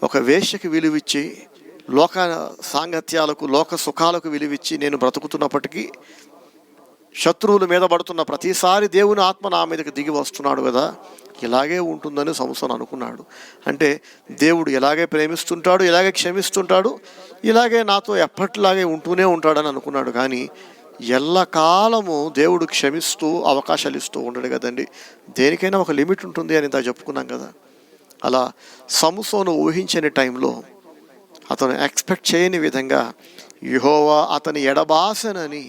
ఒక వేశ్యకి విలువిచ్చి, లోక సాంగత్యాలకు, లోక సుఖాలకు విలువిచ్చి నేను బ్రతుకుతున్నప్పటికీ శత్రువుల మీద పడుతున్న ప్రతిసారి దేవుని ఆత్మ నా మీదకి దిగి వస్తున్నాడు కదా, ఇలాగే ఉంటుందని సంసోను అనుకున్నాడు. అంటే దేవుడు ఇలాగే ప్రేమిస్తుంటాడు, ఇలాగే క్షమిస్తుంటాడు, ఇలాగే నాతో ఎప్పటిలాగే ఉంటూనే ఉంటాడని అనుకున్నాడు. కానీ ఎల్లకాలము దేవుడు క్షమిస్తూ అవకాశాలు ఇస్తూ ఉండడు కదండి. దేనికైనా ఒక లిమిట్ ఉంటుంది అని ఇంత చెప్పుకున్నాం కదా. అలా సంసోను ఊహించని టైంలో, అతను ఎక్స్పెక్ట్ చేయని విధంగా యెహోవా అతని ఎడబాసనని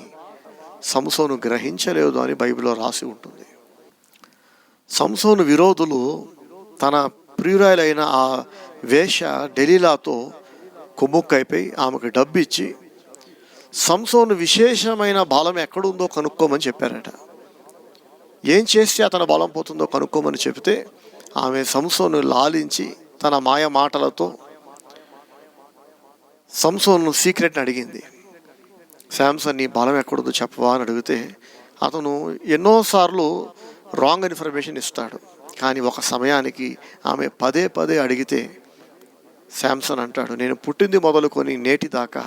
సంసోను గ్రహించలేదు అని బైబిల్లో రాసి ఉంటుంది. సంసోను విరోధులు తన ప్రియురాలైన ఆ వేశ్య డెలీలాతో కుమ్ముక్కైపోయి ఆమెకు డబ్బు ఇచ్చి సంసోను విశేషమైన బలం ఎక్కడుందో కనుక్కోమని చెప్పారట. ఏం చేస్తే అతని బలం పోతుందో కనుక్కోమని చెప్తే ఆమె సంసోను లాలించి తన మాయ మాటలతో సంసోను సీక్రెట్ని అడిగింది. శాంసన్ నీ బలం ఎక్కడుందో చెప్పవా అని అడిగితే అతను ఎన్నోసార్లు రాంగ్ ఇన్ఫర్మేషన్ ఇస్తాడు. కానీ ఒక సమయానికి ఆమె పదే పదే అడిగితే శాంసన్ అంటాడు, నేను పుట్టింది మొదలుకొని నేటి దాకా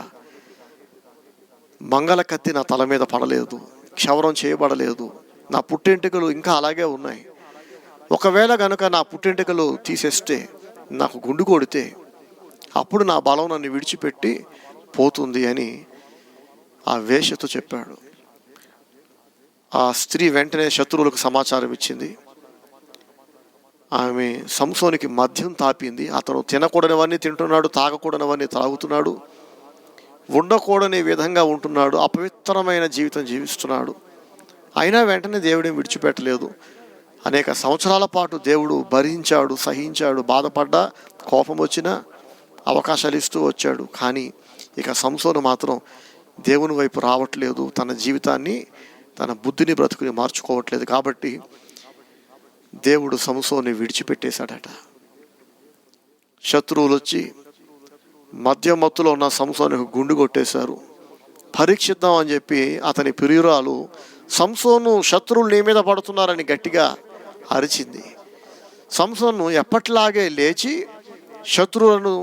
మంగళ కత్తి నా తల మీద పడలేదు, క్షవరం చేయబడలేదు, నా పుట్టెంటుకలు ఇంకా అలాగే ఉన్నాయి. ఒకవేళ కనుక నా పుట్టెంటుకలు తీసేస్తే, నాకు గుండు కొడితే, అప్పుడు నా బలం నన్ను విడిచిపెట్టి పోతుంది అని ఆ వేశ్యతో చెప్పాడు. ఆ స్త్రీ వెంటనే శత్రువులకు సమాచారం ఇచ్చింది. ఆమె సంసోనికి మద్యం తాపింది. అతను తినకూడనివన్నీ తింటున్నాడు, తాగకూడనివన్నీ తాగుతున్నాడు, ఉండకూడని విధంగా ఉంటున్నాడు, అపవిత్రమైన జీవితం జీవిస్తున్నాడు. అయినా వెంటనే దేవుడిని విడిచిపెట్టలేదు. అనేక సంవత్సరాల పాటు దేవుడు భరించాడు, సహించాడు, బాధపడ్డా, కోపం వచ్చినా అవకాశాలు ఇస్తూ వచ్చాడు. కానీ ఇక సంసోను మాత్రం దేవుని వైపు రావట్లేదు, తన జీవితాన్ని, తన బుద్ధిని, బ్రతుకుని మార్చుకోవట్లేదు. కాబట్టి దేవుడు సంసోన్ని విడిచిపెట్టేశాడట. శత్రువులు వచ్చి మద్యం మత్తులో ఉన్న సంసోనుకు గుండు కొట్టేశారు. పరీక్షిద్దాం అని చెప్పి అతని ప్రియురాలు సంసోను శత్రువులు నీ మీద పడుతున్నారని గట్టిగా అరిచింది. సంసోను ఎప్పట్లాగే లేచి శత్రువులను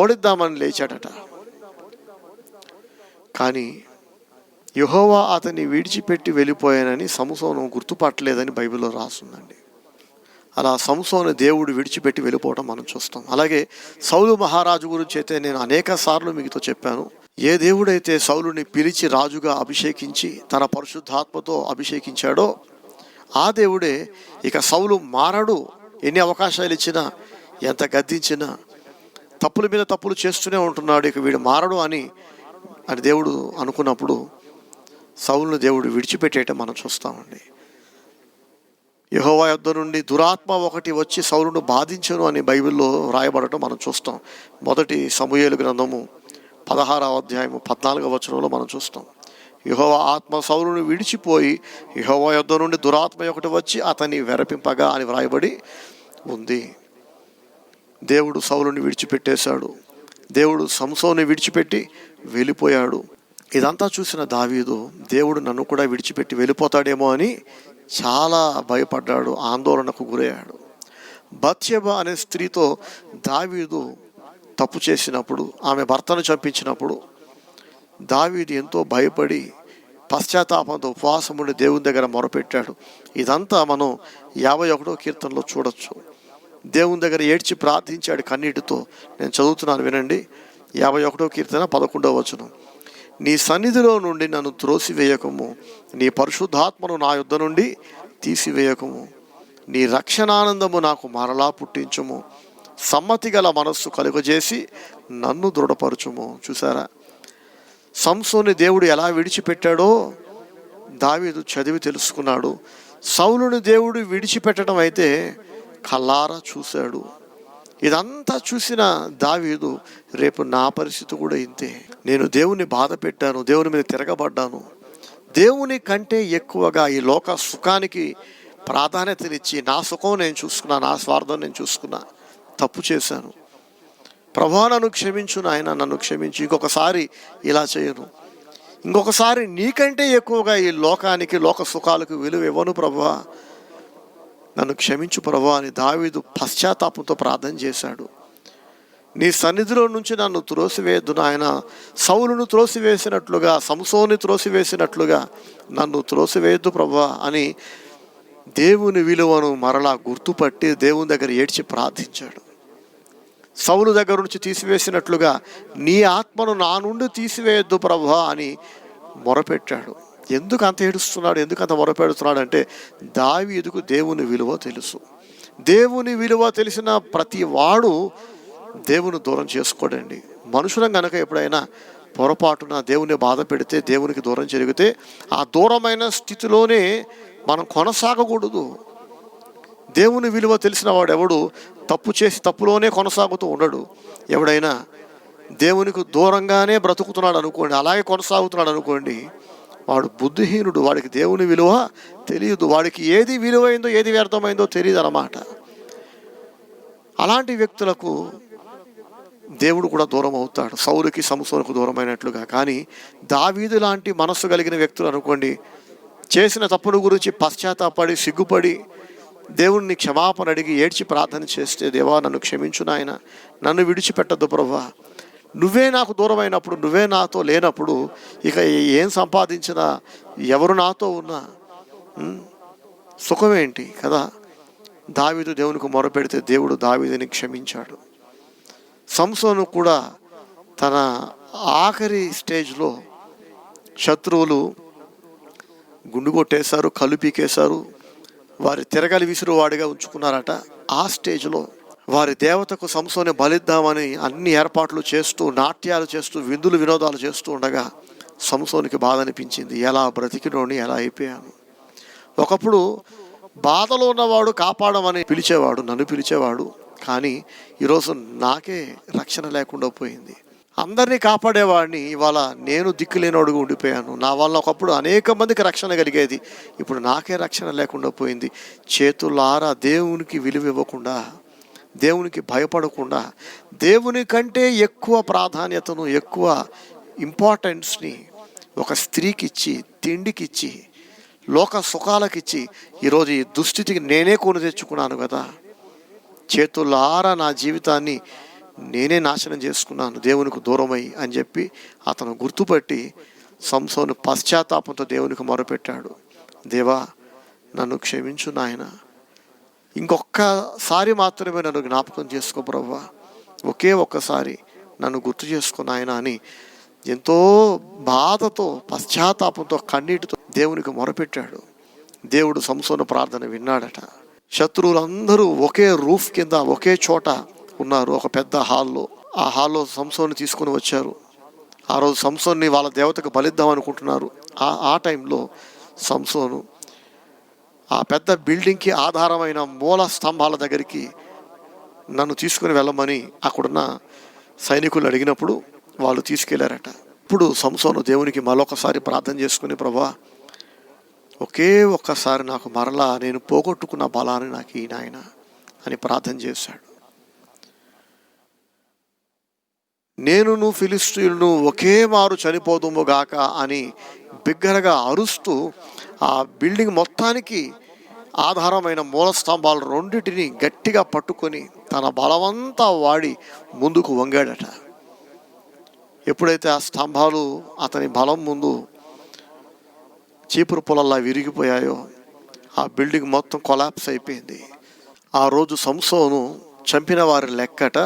ఓడిద్దామని లేచాడట. కానీ యెహోవా అతన్ని విడిచిపెట్టి వెళ్ళిపోయానని సంసోను గుర్తుపట్టలేదని బైబిల్లో రాస్తుందండి. అలా సంసోను దేవుడు విడిచిపెట్టి వెళ్ళిపోవడం మనం చూస్తాం. అలాగే సౌలు మహారాజు గురించి అయితే నేను అనేక సార్లు మీతో చెప్పాను. ఏ దేవుడైతే సౌలుని పిలిచి రాజుగా అభిషేకించి తన పరిశుద్ధాత్మతో అభిషేకించాడో ఆ దేవుడే ఇక సౌలు మారడు. ఎన్ని అవకాశాలు ఇచ్చినా, ఎంత గద్దించినా, తప్పుల మీద తప్పులు చేస్తూనే ఉంటున్నాడు, ఇక వీడు మారడు అని దేవుడు అనుకున్నప్పుడు సౌలును దేవుడు విడిచిపెట్టేయటం మనం చూస్తామండి. యెహోవా యొద్ద నుండి దురాత్మ ఒకటి వచ్చి సౌలును బాధించను అని బైబిల్లో రాయబడటం మనం చూస్తాం. మొదటి సమూయేలు గ్రంథము 16వ అధ్యాయము 14వ వచనంలో మనం చూస్తాం. యెహోవా ఆత్మ సౌలును విడిచిపోయి యెహోవా యొద్ద నుండి దురాత్మ ఒకటి వచ్చి అతన్ని వెరపింపగా అని వ్రాయబడి ఉంది. దేవుడు సౌలుని విడిచిపెట్టేశాడు. దేవుడు సంసోను విడిచిపెట్టి వెళ్ళిపోయాడు. ఇదంతా చూసిన దావీదు దేవుడు నన్ను కూడా విడిచిపెట్టి వెళ్ళిపోతాడేమో అని చాలా భయపడ్డాడు, ఆందోళనకు గురయ్యాడు. బత్షెబ అనే స్త్రీతో దావీదు తప్పు చేసినప్పుడు, ఆమె భర్తను చంపించినప్పుడు దావీదు ఎంతో భయపడి పశ్చాత్తాపంతో ఉపవాసం ఉండి దేవుని దగ్గర మొరపెట్టాడు. ఇదంతా మనం 51వ కీర్తనలో చూడొచ్చు. దేవుని దగ్గర ఏడ్చి ప్రార్థించాడు కన్నీటితో. నేను చదువుతున్నాను వినండి. 51వ కీర్తన 11వ వచనం. నీ సన్నిధిలో నుండి నన్ను త్రోసివేయకము, నీ పరిశుద్ధాత్మను నా యుద్ధ నుండి తీసివేయకము, నీ రక్షణానందము నాకు మరలా పుట్టించుము, సమ్మతి గల మనస్సు కలుగజేసి నన్ను దృఢపరచుము. చూసారా, సంసోని దేవుడు ఎలా విడిచిపెట్టాడో దావీదు చదివి తెలుసుకున్నాడు. సౌలుని దేవుడు విడిచిపెట్టడం అయితే కల్లారా చూశాడు. ఇదంతా చూసిన దావీదు రేపు నా పరిస్థితి కూడా ఇంతే. నేను దేవుని బాధ పెట్టాను, దేవుని మీద తిరగబడ్డాను, దేవుని కంటే ఎక్కువగా ఈ లోక సుఖానికి ప్రాధాన్యతనిచ్చి నా సుఖం నేను చూసుకున్నా, నా స్వార్థం నేను చూసుకున్నా, తప్పు చేశాను. ప్రభువా నన్ను క్షమించు నాయన, నన్ను క్షమించు, ఇంకొకసారి ఇలా చేయను, ఇంకొకసారి నీకంటే ఎక్కువగా ఈ లోకానికి, లోక సుఖాలకు విలువ ఇవ్వను ప్రభువా, నన్ను క్షమించు ప్రభువా అని దావీదు పశ్చాత్తాపంతో ప్రార్థన చేశాడు. నీ సన్నిధిలో నుంచి నన్ను త్రోసివేయద్దు నాయన, సౌలును త్రోసివేసినట్లుగా, సంసోని త్రోసివేసినట్లుగా నన్ను త్రోసివేయద్దు ప్రభువా అని దేవుని విలువను మరలా గుర్తుపట్టి దేవుని దగ్గర ఏడ్చి ప్రార్థించాడు. సౌలు దగ్గర నుంచి తీసివేసినట్లుగా నీ ఆత్మను నా నుండి తీసివేయద్దు ప్రభువా అని మొరపెట్టాడు. ఎందుకు అంత ఏడుస్తున్నాడు, ఎందుకు అంత మొరపెడుతున్నాడు అంటే దావీదుకు దేవుని విలువ తెలుసు. దేవుని విలువ తెలిసిన ప్రతి వాడు దేవుని దూరం చేసుకోడండి. మనుషులం కనుక ఎప్పుడైనా పొరపాటున దేవుని బాధ పెడితే, దేవునికి దూరం జరిగితే ఆ దూరమైన స్థితిలోనే మనం కొనసాగకూడదు. దేవుని విలువ తెలిసిన వాడు ఎవడు తప్పు చేసి తప్పులోనే కొనసాగుతూ ఉండడు. ఎవడైనా దేవునికి దూరంగానే బ్రతుకుతున్నాడు అనుకోండి, అలాగే కొనసాగుతున్నాడు అనుకోండి, వాడు బుద్ధిహీనుడు. వాడికి దేవుని విలువ తెలియదు, వాడికి ఏది విలువైందో ఏది వ్యర్థమైందో తెలియదు అన్నమాట. అలాంటి వ్యక్తులకు దేవుడు కూడా దూరం అవుతాడు, సౌలుకి సంసోనుకు దూరమైనట్లుగా. కానీ దావీదు లాంటి మనస్సు కలిగిన వ్యక్తులు అనుకోండి, చేసిన తప్పును గురించి పశ్చాత్తాపడి సిగ్గుపడి దేవుణ్ణి క్షమాపణ అడిగి ఏడ్చి ప్రార్థన చేస్తే, దేవా నన్ను క్షమించు నాయన, నన్ను విడిచిపెట్టద్దు ప్రభువా, నువ్వే నాకు దూరమైనప్పుడు, నువ్వే నాతో లేనప్పుడు ఇక ఏం సంపాదించినా, ఎవరు నాతో ఉన్నా సుఖమేంటి కదా. దావీదు దేవునికి మొరపెడితే దేవుడు దావీదుని క్షమించాడు. సంసోను కూడా తన ఆఖరి స్టేజ్లో శత్రువులు గుండు కొట్టేశారు, కళ్ళు పీకేశారు, వారి తిరగలి విసురువాడిగా ఉంచుకున్నారట. ఆ స్టేజ్లో వారి దేవతకు సంసోని బలిద్దామని అన్ని ఏర్పాట్లు చేస్తూ, నాట్యాలు చేస్తూ, విందులు వినోదాలు చేస్తూ ఉండగా సంసోనికి బాధ అనిపించింది. ఎలా బ్రతికినోని ఎలా అయిపోయాను. ఒకప్పుడు బాధలో ఉన్నవాడు కాపాడమని పిలిచేవాడు, నన్ను పిలిచేవాడు. కానీ ఈరోజు నాకే రక్షణ లేకుండా పోయింది. అందరినీ కాపాడేవాడిని ఇవాళ నేను దిక్కులేనోడుగా ఉండిపోయాను. నా వల్ల ఒకప్పుడు అనేక మందికి రక్షణ కలిగేది, ఇప్పుడు నాకే రక్షణ లేకుండా పోయింది. చేతులారా దేవునికి విలువ ఇవ్వకుండా, దేవునికి భయపడకుండా, దేవుని కంటే ఎక్కువ ప్రాధాన్యతను, ఎక్కువ ఇంపార్టెన్స్ని ఒక స్త్రీకి ఇచ్చి, తిండికిచ్చి, లోక సుఖాలకిచ్చి ఈరోజు ఈ దుస్థితికి నేనే కొని తెచ్చుకున్నాను కదా. చేతులారా నా జీవితాన్ని నేనే నాశనం చేసుకున్నాను దేవునికి దూరమై అని చెప్పి అతను గుర్తుపట్టి సంసోను పశ్చాత్తాపంతో దేవునికి మొరపెట్టాడు. దేవా నన్ను క్షమించు నాయన, ఇంకొక్కసారి మాత్రమే నన్ను జ్ఞాపకం చేసుకో ప్రభువా, ఒకే ఒక్కసారి నన్ను గుర్తు చేసుకో నాయన అని ఎంతో బాధతో, పశ్చాత్తాపంతో, కన్నీటితో దేవునికి మొరపెట్టాడు. దేవుడు సంసోను ప్రార్థన విన్నాడట. శత్రువులందరూ ఒకే రూఫ్ కింద ఒకే చోట ఉన్నారు, ఒక పెద్ద హాల్లో. ఆ హాల్లో సంసోన్ని తీసుకుని వచ్చారు. ఆ రోజు సంసోన్ని వాళ్ళ దేవతకు బలిద్దాం అనుకుంటున్నారు. ఆ టైంలో సంసోను ఆ పెద్ద బిల్డింగ్కి ఆధారమైన మూల స్తంభాల దగ్గరికి నన్ను తీసుకుని వెళ్ళమని అక్కడున్న సైనికులు అడిగినప్పుడు వాళ్ళు తీసుకెళ్లారట. ఇప్పుడు సంసోను దేవునికి మరొకసారి ప్రార్థన చేసుకుని, ప్రభువా ఒకే ఒక్కసారి నాకు మరలా నేను పోగొట్టుకున్న బలాన్ని నాకు ఈ నాయన అని ప్రార్థన చేశాడు. నేనును ఫిలిష్తీయులను ఒకే మారు చనిపోదుము గాక అని బిగ్గరగా అరుస్తూ ఆ బిల్డింగ్ మొత్తానికి ఆధారమైన మూల స్తంభాలు రెండింటిని గట్టిగా పట్టుకొని తన బలమంతా వాడి ముందుకు వంగాడట. ఎప్పుడైతే ఆ స్తంభాలు అతని బలం ముందు చీపురు పొలల్లా విరిగిపోయాయో ఆ బిల్డింగ్ మొత్తం కొలాప్స్ అయిపోయింది. ఆ రోజు సంసోను చంపిన వారి లెక్కట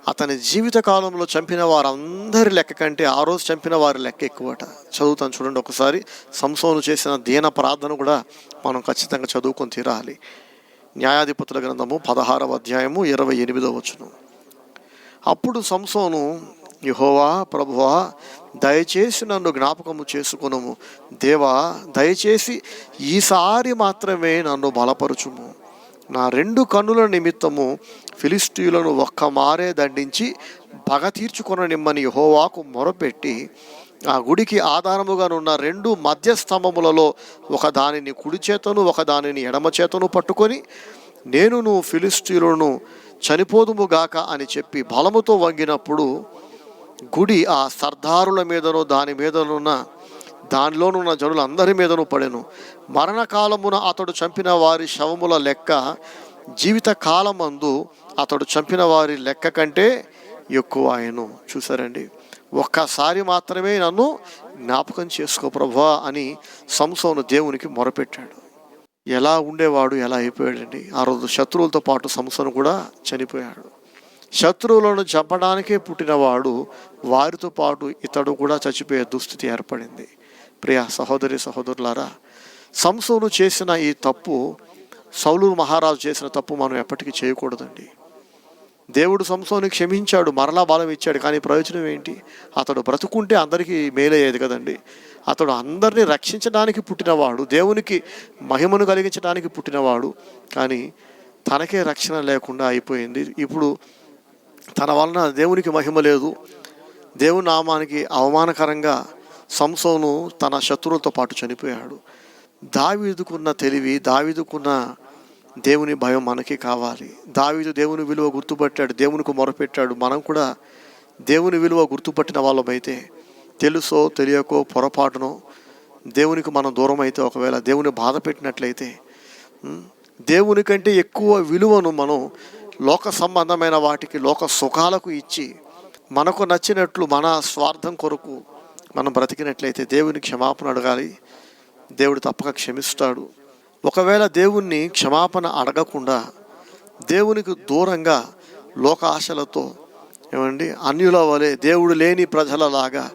అతని జీవిత కాలంలో చంపిన వారందరి లెక్క కంటే ఆ రోజు చంపిన వారి లెక్క ఎక్కువట. చదువుతాను చూడండి ఒకసారి. సంసోను చేసిన దీన ప్రార్థన కూడా మనం ఖచ్చితంగా చదువుకొని తీరాలి. న్యాయాధిపతుల గ్రంథము 16వ అధ్యాయము 28వ వచనం. అప్పుడు సంసోను, యెహోవా ప్రభువా దయచేసి నన్ను జ్ఞాపకము చేసుకునుము, దేవా దయచేసి ఈసారి మాత్రమే నన్ను బలపరచుము, నా 2 కన్నుల నిమిత్తము ఫిలిష్తీయులను ఒక్క మారే దండించి పగ తీర్చుకొననిమ్మని యెహోవాకు మొరపెట్టి ఆ గుడికి ఆధారముగానున్న 2 మధ్యస్తంభములలో ఒక దానిని కుడి చేతను ఒక దానిని ఎడమ చేతను పట్టుకొని నేనును ఫిలిష్తీయులను చనిపోదుముగాక అని చెప్పి బలముతో వంగినప్పుడు గుడి ఆ సర్దారుల మీదను దాని మీదనున్న దానిలోనున్న జనులందరి మీదను పడెను. మరణకాలమున అతడు చంపిన వారి శవముల లెక్క జీవిత కాలమందు అతడు చంపిన వారి లెక్క కంటే ఎక్కువ ఆయను. చూసారండి, ఒక్కసారి మాత్రమే నన్ను జ్ఞాపకం చేసుకో ప్రభువా అని సంసోను దేవునికి మొరపెట్టాడు. ఎలా ఉండేవాడు, ఎలా అయిపోయాడండి. ఆ రోజు శత్రువులతో పాటు సంసోను కూడా చనిపోయాడు. శత్రువులను చంపడానికే పుట్టినవాడు, వారితో పాటు ఇతడు కూడా చచ్చిపోయే దుస్థితి ఏర్పడింది. ప్రియ సహోదరి సహోదరులారా, సంసోను చేసిన ఈ తప్పు, సౌలు మహారాజు చేసిన తప్పు మనం ఎప్పటికీ చేయకూడదండి. దేవుడు సంసోను క్షమించాడు, మరలా బలం ఇచ్చాడు, కానీ ప్రయోజనం ఏంటి? అతడు బ్రతుకుంటే అందరికీ మేలయ్యేది కదండి. అతడు అందరినీ రక్షించడానికి పుట్టినవాడు, దేవునికి మహిమను కలిగించడానికి పుట్టినవాడు, కానీ తనకే రక్షణ లేకుండా అయిపోయింది. ఇప్పుడు తన వలన దేవునికి మహిమ లేదు, దేవుని నామానికి అవమానకరంగా సంసోను తన శత్రువులతో పాటు చనిపోయాడు. దావీదుకున్న తెలివి, దావీదుకున్న దేవుని భయం మనకి కావాలి. దావీదు దేవుని విలువ గుర్తుపట్టాడు, దేవునికి మొరపెట్టాడు. మనం కూడా దేవుని విలువ గుర్తుపట్టిన వాళ్ళమైతే తెలుసో తెలియకో పొరపాటునో దేవునికి మనం దూరం అయితే, ఒకవేళ దేవుని బాధ పెట్టినట్లయితే, దేవుని కంటే ఎక్కువ విలువను మనం లోక సంబంధమైన వాటికి, లోక సుఖాలకు ఇచ్చి మనకు నచ్చినట్లు మన స్వార్థం కొరకు మనం బ్రతికినట్లయితే దేవుని క్షమాపణ అడగాలి. దేవుడు తప్పక క్షమిస్తాడు. ఒకవేళ దేవుణ్ణి క్షమాపణ అడగకుండా దేవునికి దూరంగా లోక ఆశలతో, అన్యుల వలె దేవుడు లేని ప్రజలలాగా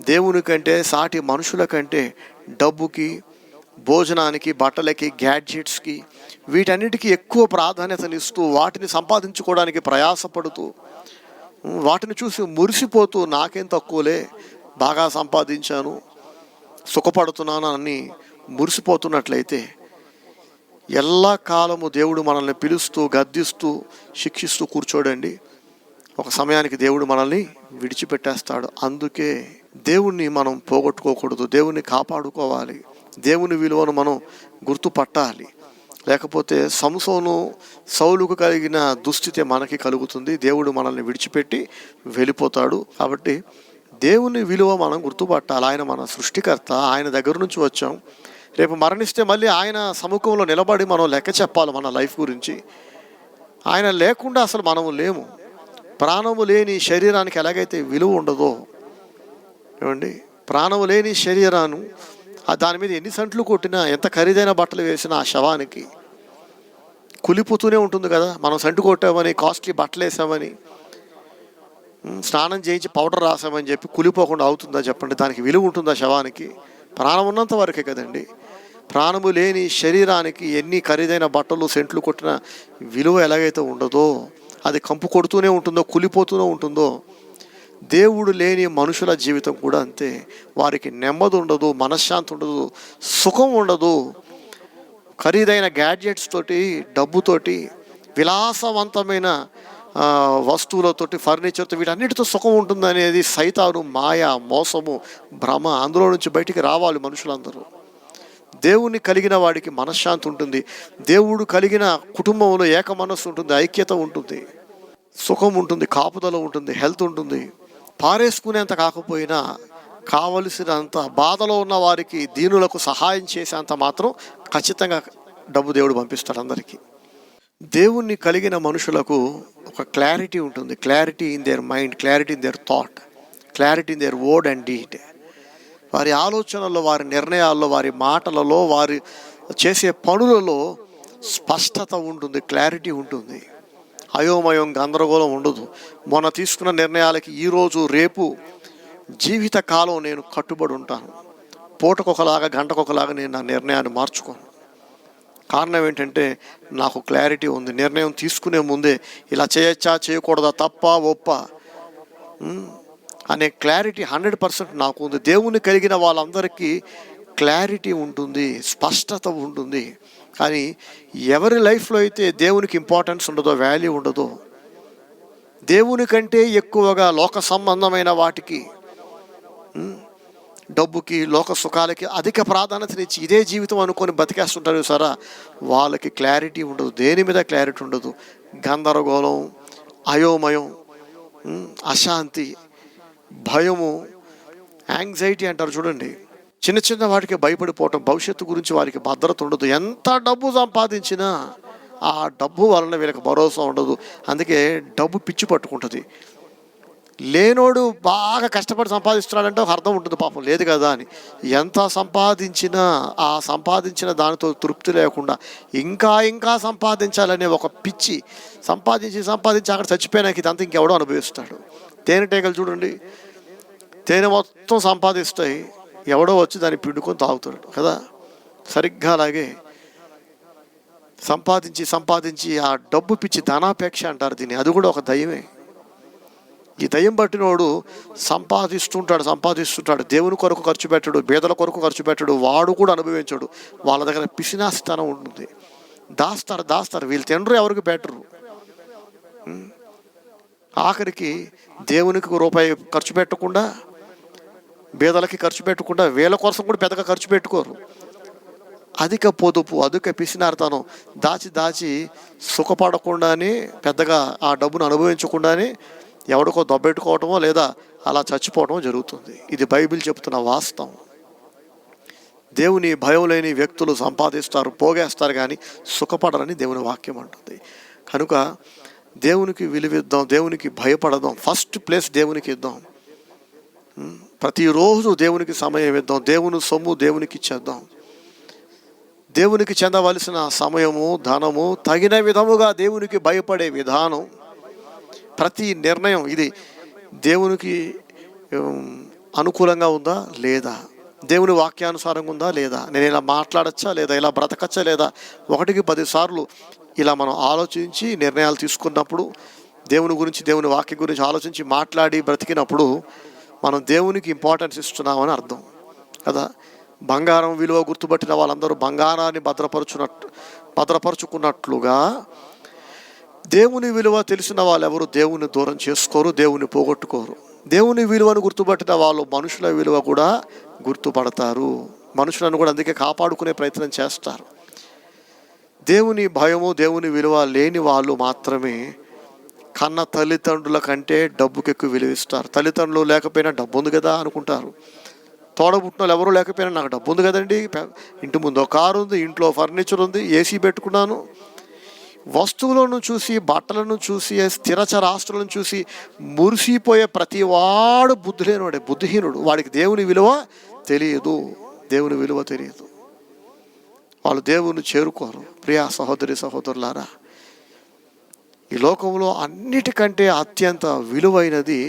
దేవుని కంటే, సాటి మనుషుల కంటే డబ్బుకి, భోజనానికి, బట్టలకి, గ్యాడ్జెట్స్కి, వీటన్నిటికీ ఎక్కువ ప్రాధాన్యతనిస్తూ వాటిని సంపాదించుకోవడానికి ప్రయాసపడుతూ, వాటిని చూసి మురిసిపోతూ నాకేం తక్కువలే, బాగా సంపాదించాను, సుఖపడుతున్నాను అని మురిసిపోతున్నట్లయితే ఎల్లా కాలము దేవుడు మనల్ని పిలుస్తూ, గద్దిస్తూ, శిక్షిస్తూ కూర్చోడండి. ఒక సమయానికి దేవుడు మనల్ని విడిచిపెట్టేస్తాడు. అందుకే దేవుణ్ణి మనం పోగొట్టుకోకూడదు, దేవుణ్ణి కాపాడుకోవాలి, దేవుని విలువను మనం గుర్తుపట్టాలి. లేకపోతే సంసోను, సౌలుకు కలిగిన దుస్థితి మనకి కలుగుతుంది. దేవుడు మనల్ని విడిచిపెట్టి వెళ్ళిపోతాడు. కాబట్టి దేవుని విలువ మనం గుర్తుపట్టాలి. ఆయన మన సృష్టికర్త, ఆయన దగ్గర నుంచి వచ్చాం. రేపు మరణిస్తే మళ్ళీ ఆయన సముఖంలో నిలబడి మనం లెక్క చెప్పాలి మన లైఫ్ గురించి. ఆయన లేకుండా అసలు మనము లేము. ప్రాణము లేని శరీరానికి ఎలాగైతే విలువ ఉండదో, ప్రాణము లేని శరీరాన్ని దాని మీద ఎన్ని సంట్లు కొట్టినా, ఎంత ఖరీదైన బట్టలు వేసినా ఆ శవానికి కులిపోతూనే ఉంటుంది కదా. మనం సంటు కొట్టామని, కాస్ట్లీ బట్టలు వేసామని, స్నానం చేయించి పౌడర్ రాసామని చెప్పి కులిపోకుండా అవుతుందా చెప్పండి? దానికి విలువ ఉంటుందా శవానికి? ప్రాణం ఉన్నంత వరకే కదండి. ప్రాణము లేని శరీరానికి ఎన్ని ఖరీదైన బట్టలు, సెంట్లు కొట్టిన విలువ ఎలాగైతే ఉండదో, అది కంపు కొడుతూనే ఉంటుందో, కులిపోతూనే ఉంటుందో, దేవుడు లేని మనుషుల జీవితం కూడా అంతే. వారికి నెమ్మది ఉండదు, మనశ్శాంతి ఉండదు, సుఖం ఉండదు. ఖరీదైన గ్యాడ్జెట్స్ తోటి, డబ్బుతోటి, విలాసవంతమైన వస్తువులతోటి, ఫర్నిచర్తో, వీటన్నిటితో సుఖం ఉంటుంది అనేది సైతాను మాయ, మోసము, భ్రమ. అందులో నుంచి బయటికి రావాలి మనుషులందరూ. దేవుని కలిగిన వాడికి మనశ్శాంతి ఉంటుంది. దేవుడు కలిగిన కుటుంబంలో ఏక మనస్సు ఉంటుంది, ఐక్యత ఉంటుంది, సుఖం ఉంటుంది, కాపుదల ఉంటుంది, హెల్త్ ఉంటుంది. పారేసుకునేంత కాకపోయినా కావలసినంత బాధలో ఉన్న వారికి, దీనులకు సహాయం చేసేంత మాత్రం ఖచ్చితంగా డబ్బు దేవుడు పంపిస్తాడు అందరికీ. దేవుణ్ణి కలిగిన మనుషులకు ఒక క్లారిటీ ఉంటుంది. Clarity in their mind, clarity in their thought, clarity in their word and deed. వారి ఆలోచనల్లో, వారి నిర్ణయాల్లో, వారి మాటలలో, వారి చేసే పనులలో స్పష్టత ఉంటుంది, క్లారిటీ ఉంటుంది. అయోమయం, గందరగోళం ఉండదు. మొన్న తీసుకున్న నిర్ణయాలకి ఈరోజు, రేపు, జీవిత కాలం నేను కట్టుబడి ఉంటాను. పూటకొకలాగా, గంటకొకలాగా నేను నా నిర్ణయాన్ని మార్చుకోను. కారణం ఏంటంటే నాకు క్లారిటీ ఉంది. నిర్ణయం తీసుకునే ముందే ఇలా చేయొచ్చా, చేయకూడదా, తప్ప ఒప్ప అనే క్లారిటీ 100% నాకు ఉంది. దేవుని కలిగిన వాళ్ళందరికీ క్లారిటీ ఉంటుంది, స్పష్టత ఉంటుంది. కానీ ఎవరి లైఫ్లో అయితే దేవునికి ఇంపార్టెన్స్ ఉండదో, వాల్యూ ఉండదో, దేవుని కంటే ఎక్కువగా లోక సంబంధమైన వాటికి, డబ్బుకి, లోక సుఖాలకి అధిక ప్రాధాన్యతనిచ్చి ఇదే జీవితం అనుకొని బతికేస్తుంటారు సరా, వాళ్ళకి క్లారిటీ ఉండదు. దేని మీద క్లారిటీ ఉండదు. గందరగోళం, అయోమయం, అశాంతి, భయము, యాంగ్జైటీ అంటారు చూడండి. చిన్న చిన్న వాటికి భయపడిపోవటం, భవిష్యత్తు గురించి వారికి భద్రత ఉండదు. ఎంత డబ్బు సంపాదించినా ఆ డబ్బు వలన వీళ్ళకి భరోసా ఉండదు. అందుకే డబ్బు పిచ్చి పట్టుకుంటుంది. లేనోడు బాగా కష్టపడి సంపాదిస్తున్నాడంటే ఒక అర్థం ఉంటుంది, పాపం లేదు కదా అని. ఎంత సంపాదించినా ఆ సంపాదించిన దానితో తృప్తి లేకుండా ఇంకా ఇంకా సంపాదించాలనే ఒక పిచ్చి, సంపాదించి అక్కడ చచ్చిపోయినాక ఇదంతా ఇంకెవడో అనుభవిస్తాడు. తేనెటీగలు చూడండి, తేనె మొత్తం సంపాదిస్తాయి, ఎవడో వచ్చి దాన్ని పిండుకొని తాగుతాడు కదా. సరిగ్గా అలాగే సంపాదించి ఆ డబ్బు పిచ్చి, ధనాపేక్ష అంటారు దీన్ని, అది కూడా ఒక దయ్యమే. ఈ దయ్యం పట్టినోడు సంపాదిస్తుంటాడు, దేవుని కొరకు ఖర్చు పెట్టడు, బేదల కొరకు ఖర్చు పెట్టడు, వాడు కూడా అనుభవించడు. వాళ్ళ దగ్గర పిసినాస్థానం ఉంటుంది. దాస్తారు వీళ్ళు తినరు, ఎవరికి పెట్టరు. ఆఖరికి దేవునికి రూపాయి ఖర్చు పెట్టకుండా, బేదలకి ఖర్చు పెట్టకుండా, వీళ్ళ కోసం కూడా పెద్దగా ఖర్చు పెట్టుకోరు. అధిక పొదుపు, అధిక పిసినార్తనం, దాచి సుఖపడకుండానే, పెద్దగా ఆ డబ్బును అనుభవించకుండానే ఎవడికో దొబ్బెట్టుకోవటమో లేదా అలా చచ్చిపోవటమో జరుగుతుంది. ఇది బైబిల్ చెప్తున్న వాస్తవం. దేవుని భయం లేని వ్యక్తులు సంపాదిస్తారు, పోగేస్తారు, కానీ సుఖపడరని దేవుని వాక్యం అంటుంది. కనుక దేవునికి విలువిద్దాం, దేవునికి భయపడదాం, ఫస్ట్ ప్లేస్ దేవునికి ఇద్దాం. ప్రతిరోజు దేవునికి సమయం ఇద్దాం, దేవుని సొమ్ము దేవునికి ఇచ్చేద్దాం. దేవునికి చెందవలసిన సమయము, ధనము తగిన విధముగా దేవునికి భయపడే విధానం, ప్రతి నిర్ణయం ఇది దేవునికి అనుకూలంగా ఉందా లేదా, దేవుని వాక్యానుసారంగా ఉందా లేదా, నేను ఇలా మాట్లాడచ్చా లేదా, ఇలా బ్రతకచ్చా లేదా, 1కి 10 సార్లు ఇలా మనం ఆలోచించి నిర్ణయాలు తీసుకున్నప్పుడు, దేవుని గురించి దేవుని వాక్యం గురించి ఆలోచించి మాట్లాడి బ్రతికినప్పుడు మనం దేవునికి ఇంపార్టెన్స్ ఇస్తున్నామని అర్థం కదా. బంగారం విలువ గుర్తుపట్టిన వాళ్ళందరూ బంగారాన్ని భద్రపరుచుకున్నట్లుగా దేవుని విలువ తెలిసిన వాళ్ళు ఎవరు దేవుని దూరం చేసుకోరు, దేవుని పోగొట్టుకోరు. దేవుని విలువను గుర్తుపట్టిన వాళ్ళు మనుషుల విలువ కూడా గుర్తుపడతారు, మనుషులను కూడా అందుకే కాపాడుకునే ప్రయత్నం చేస్తారు. దేవుని భయము, దేవుని విలువ లేని వాళ్ళు మాత్రమే కన్న తల్లిదండ్రుల కంటే డబ్బుకి ఎక్కువ విలువిస్తారు. తల్లిదండ్రులు లేకపోయినా డబ్బు ఉంది కదా అనుకుంటారు. తోడబుట్టిన వాళ్ళు ఎవరు లేకపోయినా నాకు డబ్బు ఉంది కదండి, ఇంటి ముందు ఒక కారు ఉంది, ఇంట్లో ఫర్నిచర్ ఉంది, ఏసీ పెట్టుకున్నాను. వస్తువులను చూసి, బట్టలను చూసి, స్థిరచర ఆస్తులను చూసి మురిసిపోయే ప్రతివాడు బుద్ధి లేనివాడే, బుద్ధిహీనుడు. వాడికి దేవుని విలువ తెలియదు, దేవుని విలువ తెలియదు. వాళ్ళు దేవుని చేరుకోరు. ప్రియా సహోదరి సహోదరులారా, ఈ లోకంలో అన్నిటికంటే అత్యంత విలువైనది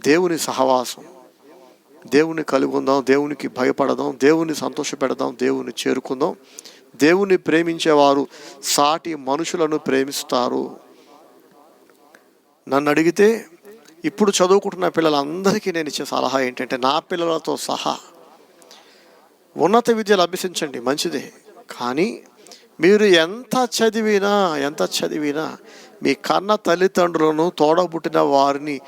దేవుని సహవాసం. దేవుని కలిగి ఉందాం, దేవునికి భయపడదాం, దేవుని సంతోషపెడదాం, దేవుని చేరుకుందాం. దేవుని ప్రేమించేవారు సాటి మనుషులను ప్రేమిస్తారు. నన్ను అడిగితే ఇప్పుడు చదువుకుంటున్న పిల్లలందరికీ నేను ఇచ్చే సలహా ఏంటంటే, నా పిల్లలతో సహా ఉన్నత విద్యలు అభ్యసించండి, మంచిదే. కానీ మీరు ఎంత చదివినా మీ కన్న తల్లిదండ్రులను, తోడబుట్టిన వారిని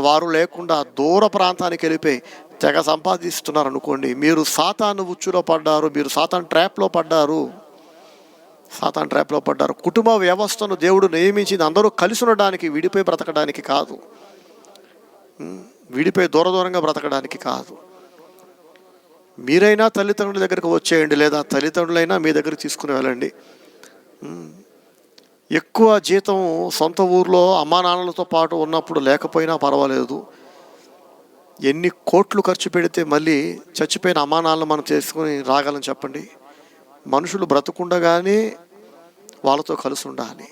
వారు లేకుండా దూర ప్రాంతానికి వెళ్ళిపోయి తెగ సంపాదిస్తున్నారు అనుకోండి, మీరు సాతాను ఉచ్చులో పడ్డారు, మీరు సాతాను ట్రాప్లో పడ్డారు. కుటుంబ వ్యవస్థను దేవుడు నియమించింది అందరూ కలిసి ఉండడానికి, విడిపోయి బ్రతకడానికి కాదు, విడిపోయి దూరంగా బ్రతకడానికి కాదు. మీరైనా తల్లిదండ్రుల దగ్గరికి వచ్చేయండి, లేదా తల్లిదండ్రులైనా మీ దగ్గరికి తీసుకుని వెళ్ళండి. ఎక్కువ జీతం సొంత ఊర్లో అమ్మా నాన్నలతో పాటు ఉన్నప్పుడు లేకపోయినా పర్వాలేదు. ఎన్ని కోట్లు ఖర్చు పెడితే మళ్ళీ చచ్చిపోయిన అమ్మా నాన్నలు మనం చేసుకుని రాగలని చెప్పండి? మనుషులు బ్రతుకుండగానే వాళ్ళతో కలిసి ఉండాలి.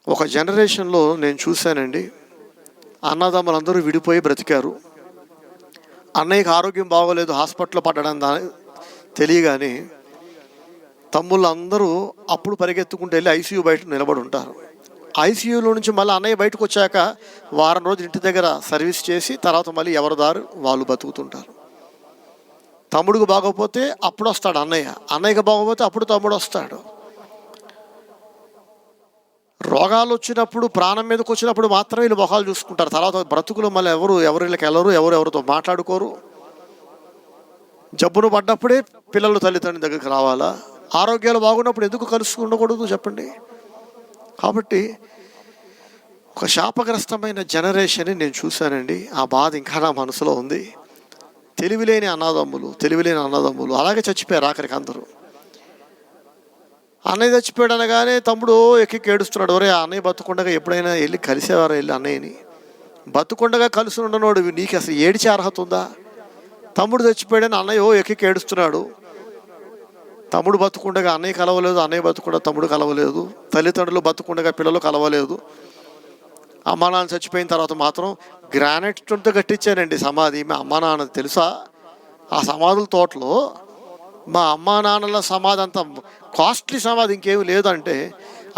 ఒక జనరేషన్లో నేను చూశానండి, అన్నదమ్ములందరూ విడిపోయి బ్రతికారు. అన్నయ్యకి ఆరోగ్యం బాగోలేదు, హాస్పిటల్లో పడ్డడం తెలియగానే తమ్ముళ్ళు అందరూ అప్పుడు పరిగెత్తుకుంటూ వెళ్ళి ఐసీయూ బయట నిలబడి ఉంటారు. ఐసీయూలో నుంచి మళ్ళీ అన్నయ్య బయటకు వచ్చాక వారం రోజులు ఇంటి దగ్గర సర్వీస్ చేసి తర్వాత మళ్ళీ ఎవరి దారు వాళ్ళు బతుకుతుంటారు. తమ్ముడికి బాగోపోతే అప్పుడు వస్తాడు అన్నయ్య, అన్నయ్యకి బాగోపోతే అప్పుడు తమ్ముడు వస్తాడు. రోగాలు వచ్చినప్పుడు, ప్రాణం మీదకి వచ్చినప్పుడు మాత్రమే వీళ్ళు మొహాలు చూసుకుంటారు. తర్వాత బ్రతుకులు మళ్ళీ ఎవరికి వెళ్ళరు, ఎవరెవరితో మాట్లాడుకోరు. జబ్బును పడ్డప్పుడే పిల్లలు తల్లిదండ్రుల దగ్గరికి రావాలా? ఆరోగ్యాలు బాగున్నప్పుడు ఎందుకు కలుసు ఉండకూడదు చెప్పండి? కాబట్టి ఒక శాపగ్రస్తమైన జనరేషన్ని నేను చూశానండి. ఆ బాధ ఇంకా నా మనసులో ఉంది. తెలివిలేని అన్నదమ్ములు అలాగే చచ్చిపోయారు ఆఖరికి అందరూ. అన్నయ్య చచ్చిపోయాడు అనగానే తమ్ముడు ఎక్కి ఏడుస్తున్నాడు. ఒరే, అన్నయ్య బతుకుండగా ఎప్పుడైనా వెళ్ళి కలిసేవారా? వెళ్ళి అన్నయ్యని బతుకుండగా కలిసి ఉండనోడు నీకు అసలు ఏడిచే అర్హత ఉందా? తమ్ముడు చచ్చిపోయాడని అన్నయ్య ఎక్కి ఏడుస్తున్నాడు. తమ్ముడు బతుకుండగా అన్నయ్య కలవలేదు, అన్నయ్య బతుకుండా తమ్ముడు కలవలేదు, తల్లిదండ్రులు బతుకుండగా పిల్లలు కలవలేదు. అమ్మా నాన్న చచ్చిపోయిన తర్వాత మాత్రం గ్రానైట్తో కట్టించానండి సమాధి. మా అమ్మా నాన్న తెలుసా? ఆ సమాధుల తోటలో మా అమ్మా నాన్నల సమాధి అంత కాస్ట్లీ సమాధి ఇంకేమి లేదంటే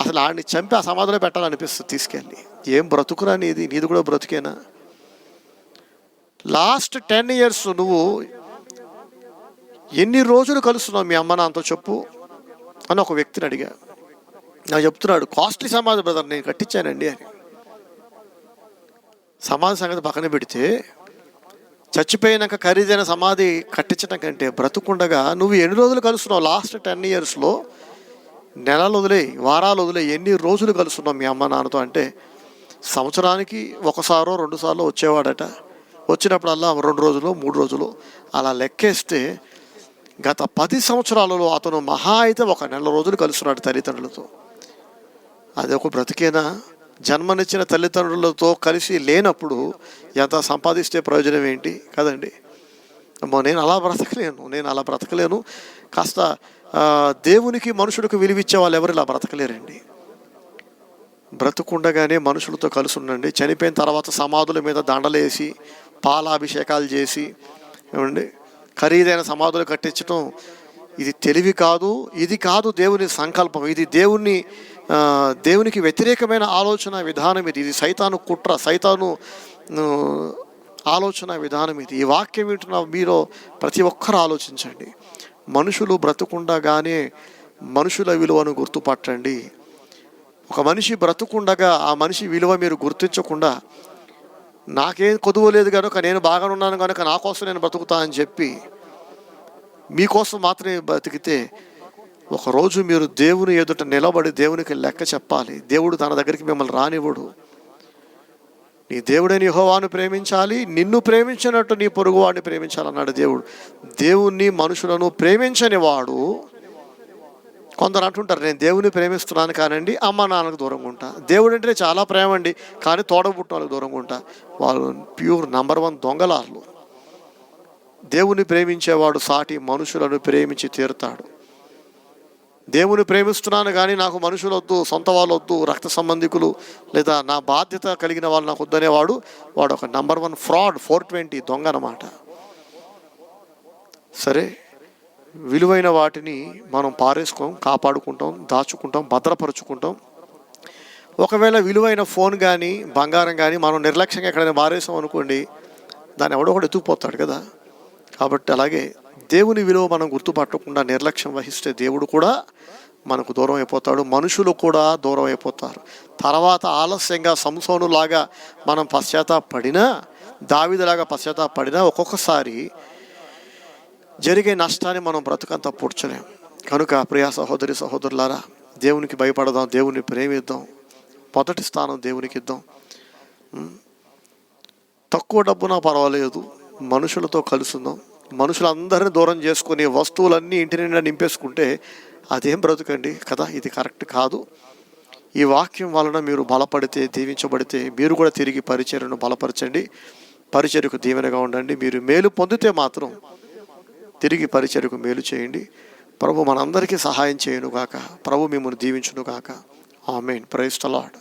అసలు ఆడిని చంపి ఆ సమాధిలో పెట్టాలనిపిస్తుంది తీసుకెళ్ళి. ఏం బ్రతుకురా నీది కూడా బ్రతుకేనా? లాస్ట్ 10 years నువ్వు ఎన్ని రోజులు కలుస్తున్నావు మీ అమ్మ నాన్నతో చెప్పు అని ఒక వ్యక్తిని అడిగా. నాకు చెప్తున్నాడు, కాస్ట్లీ సమాధి బ్రదర్ నేను కట్టించానండి అని. సమాధి సంగతి పక్కన పెడితే చచ్చిపోయినాక ఖరీదైన సమాధి కట్టించడం కంటే బ్రతుకుండగా నువ్వు ఎన్ని రోజులు కలుస్తున్నావు? లాస్ట్ 10 yearsలో నెలలు వదిలే, వారాలు వదిలే, ఎన్ని రోజులు కలుస్తున్నావు మీ అమ్మ నాన్నతో అంటే సంవత్సరానికి 1 సారో 2 సార్లు వచ్చేవాడట. వచ్చినప్పుడల్లా 2 రోజులు 3 రోజులు అలా లెక్కేస్తే గత 10 సంవత్సరాలలో అతను మహా అయితే 1 నెల రోజులు కలుస్తున్నాడు తల్లిదండ్రులతో. అది ఒక బ్రతికేనా? జన్మనిచ్చిన తల్లిదండ్రులతో కలిసి లేనప్పుడు ఎంత సంపాదిస్తే ప్రయోజనం ఏంటి కదండి. నేను అలా బ్రతకలేను. కాస్త దేవునికి మనుషులకు విలువిచ్చే వాళ్ళు ఎవరు ఇలా బ్రతకలేరండి. బ్రతుకుండగానే మనుషులతో కలిసి ఉండండి. చనిపోయిన తర్వాత సమాధుల మీద దండలేసి పాలాభిషేకాలు చేసి ఏమండి ఖరీదైన సమాధులు కట్టించడం ఇది తెలివి కాదు. ఇది కాదు దేవుని సంకల్పం. ఇది దేవునికి వ్యతిరేకమైన ఆలోచన విధానం. ఇది సైతాను కుట్ర, సైతాను ఆలోచన విధానం. ఈ వాక్యం వింటున్న మీరు ప్రతి ఒక్కరు ఆలోచించండి. మనుషులు బ్రతుకుండగానే మనుషుల విలువను గుర్తుపట్టండి. ఒక మనిషి బ్రతుకుండగా ఆ మనిషి విలువ మీరు గుర్తించకుండా నాకేం కొదువ లేదు కనుక నేను బాగా ఉన్నాను కనుక నా కోసం నేను బ్రతుకుతా అని చెప్పి మీకోసం మాత్రమే బ్రతికితే ఒకరోజు మీరు దేవుని ఎదుట నిలబడి దేవునికి లెక్క చెప్పాలి. దేవుడు తన దగ్గరికి మిమ్మల్ని రానివ్వడు. నీ దేవుడైన యెహోవాను ప్రేమించాలి, నిన్ను ప్రేమించినట్టు నీ పొరుగువాడిని ప్రేమించాలన్నాడు దేవుడు. దేవుణ్ణి మనుషులను ప్రేమించని వాడు, కొందరు అంటుంటారు నేను దేవుని ప్రేమిస్తున్నాను కానండి అమ్మ నాన్నకు దూరంగా ఉంటా. దేవుడు అంటే చాలా ప్రేమ అండి కానీ తోడబుట్టిన వాళ్ళకి దూరంగా ఉంటా. వాళ్ళు ప్యూర్ నంబర్ 1 దొంగలార్లు. దేవుని ప్రేమించేవాడు సాటి మనుషులను ప్రేమించి తీరుతాడు. దేవుని ప్రేమిస్తున్నాను కానీ నాకు మనుషులు వద్దు, సొంత వాళ్ళు వద్దు, రక్త సంబంధికులు లేదా నా బాధ్యత కలిగిన వాళ్ళు నాకు వద్దనేవాడు వాడు ఒక నంబర్ 1 ఫ్రాడ్, 420 దొంగ అన్నమాట. సరే, విలువైన వాటిని మనం కాపాడుకుంటాం, దాచుకుంటాం, భద్రపరుచుకుంటాం. ఒకవేళ విలువైన ఫోన్ కానీ బంగారం కానీ మనం నిర్లక్ష్యంగా ఎక్కడైనా పారేసాం అనుకోండి, దాన్ని ఎవడో ఒకటి ఎత్తుకుపోతాడు కదా. కాబట్టి అలాగే దేవుని విలువ మనం గుర్తుపట్టకుండా నిర్లక్ష్యం వహిస్తే దేవుడు కూడా మనకు దూరం అయిపోతాడు, మనుషులు కూడా దూరం అయిపోతారు. తర్వాత ఆలస్యంగా సంసోనులాగా మనం పశ్చాత్తాపడినా, దావీదులాగా పశ్చాత్తాపడినా ఒక్కొక్కసారి జరిగే నష్టాన్ని మనం బ్రతుకంతా పూడ్చలేం. కనుక ప్రియ సహోదరి సహోదరులారా, దేవునికి భయపడదాం, దేవుని ప్రేమిద్దాం, మొదటి స్థానం దేవునికి ఇద్దాం. తక్కువ డబ్బునా పర్వాలేదు, మనుషులతో కలుసుందాం. మనుషులందరినీ దూరం చేసుకుని వస్తువులన్నీ ఇంటి నిండా నింపేసుకుంటే అదేం బ్రతుకండి కదా. ఇది కరెక్ట్ కాదు. ఈ వాక్యం వలన మీరు బలపడితే, దీవించబడితే మీరు కూడా తిరిగి పరిచర్యను బలపరచండి, పరిచర్యకు దీవెనగా ఉండండి. మీరు మేలు పొందితే మాత్రం తిరిగి పరిచర్యకు మేలు చేయండి. ప్రభు మనందరికీ సహాయం చేయను గాక. ప్రభు మిమ్మల్ని దీవించును గాక. ఆమేన్. Praise the lord.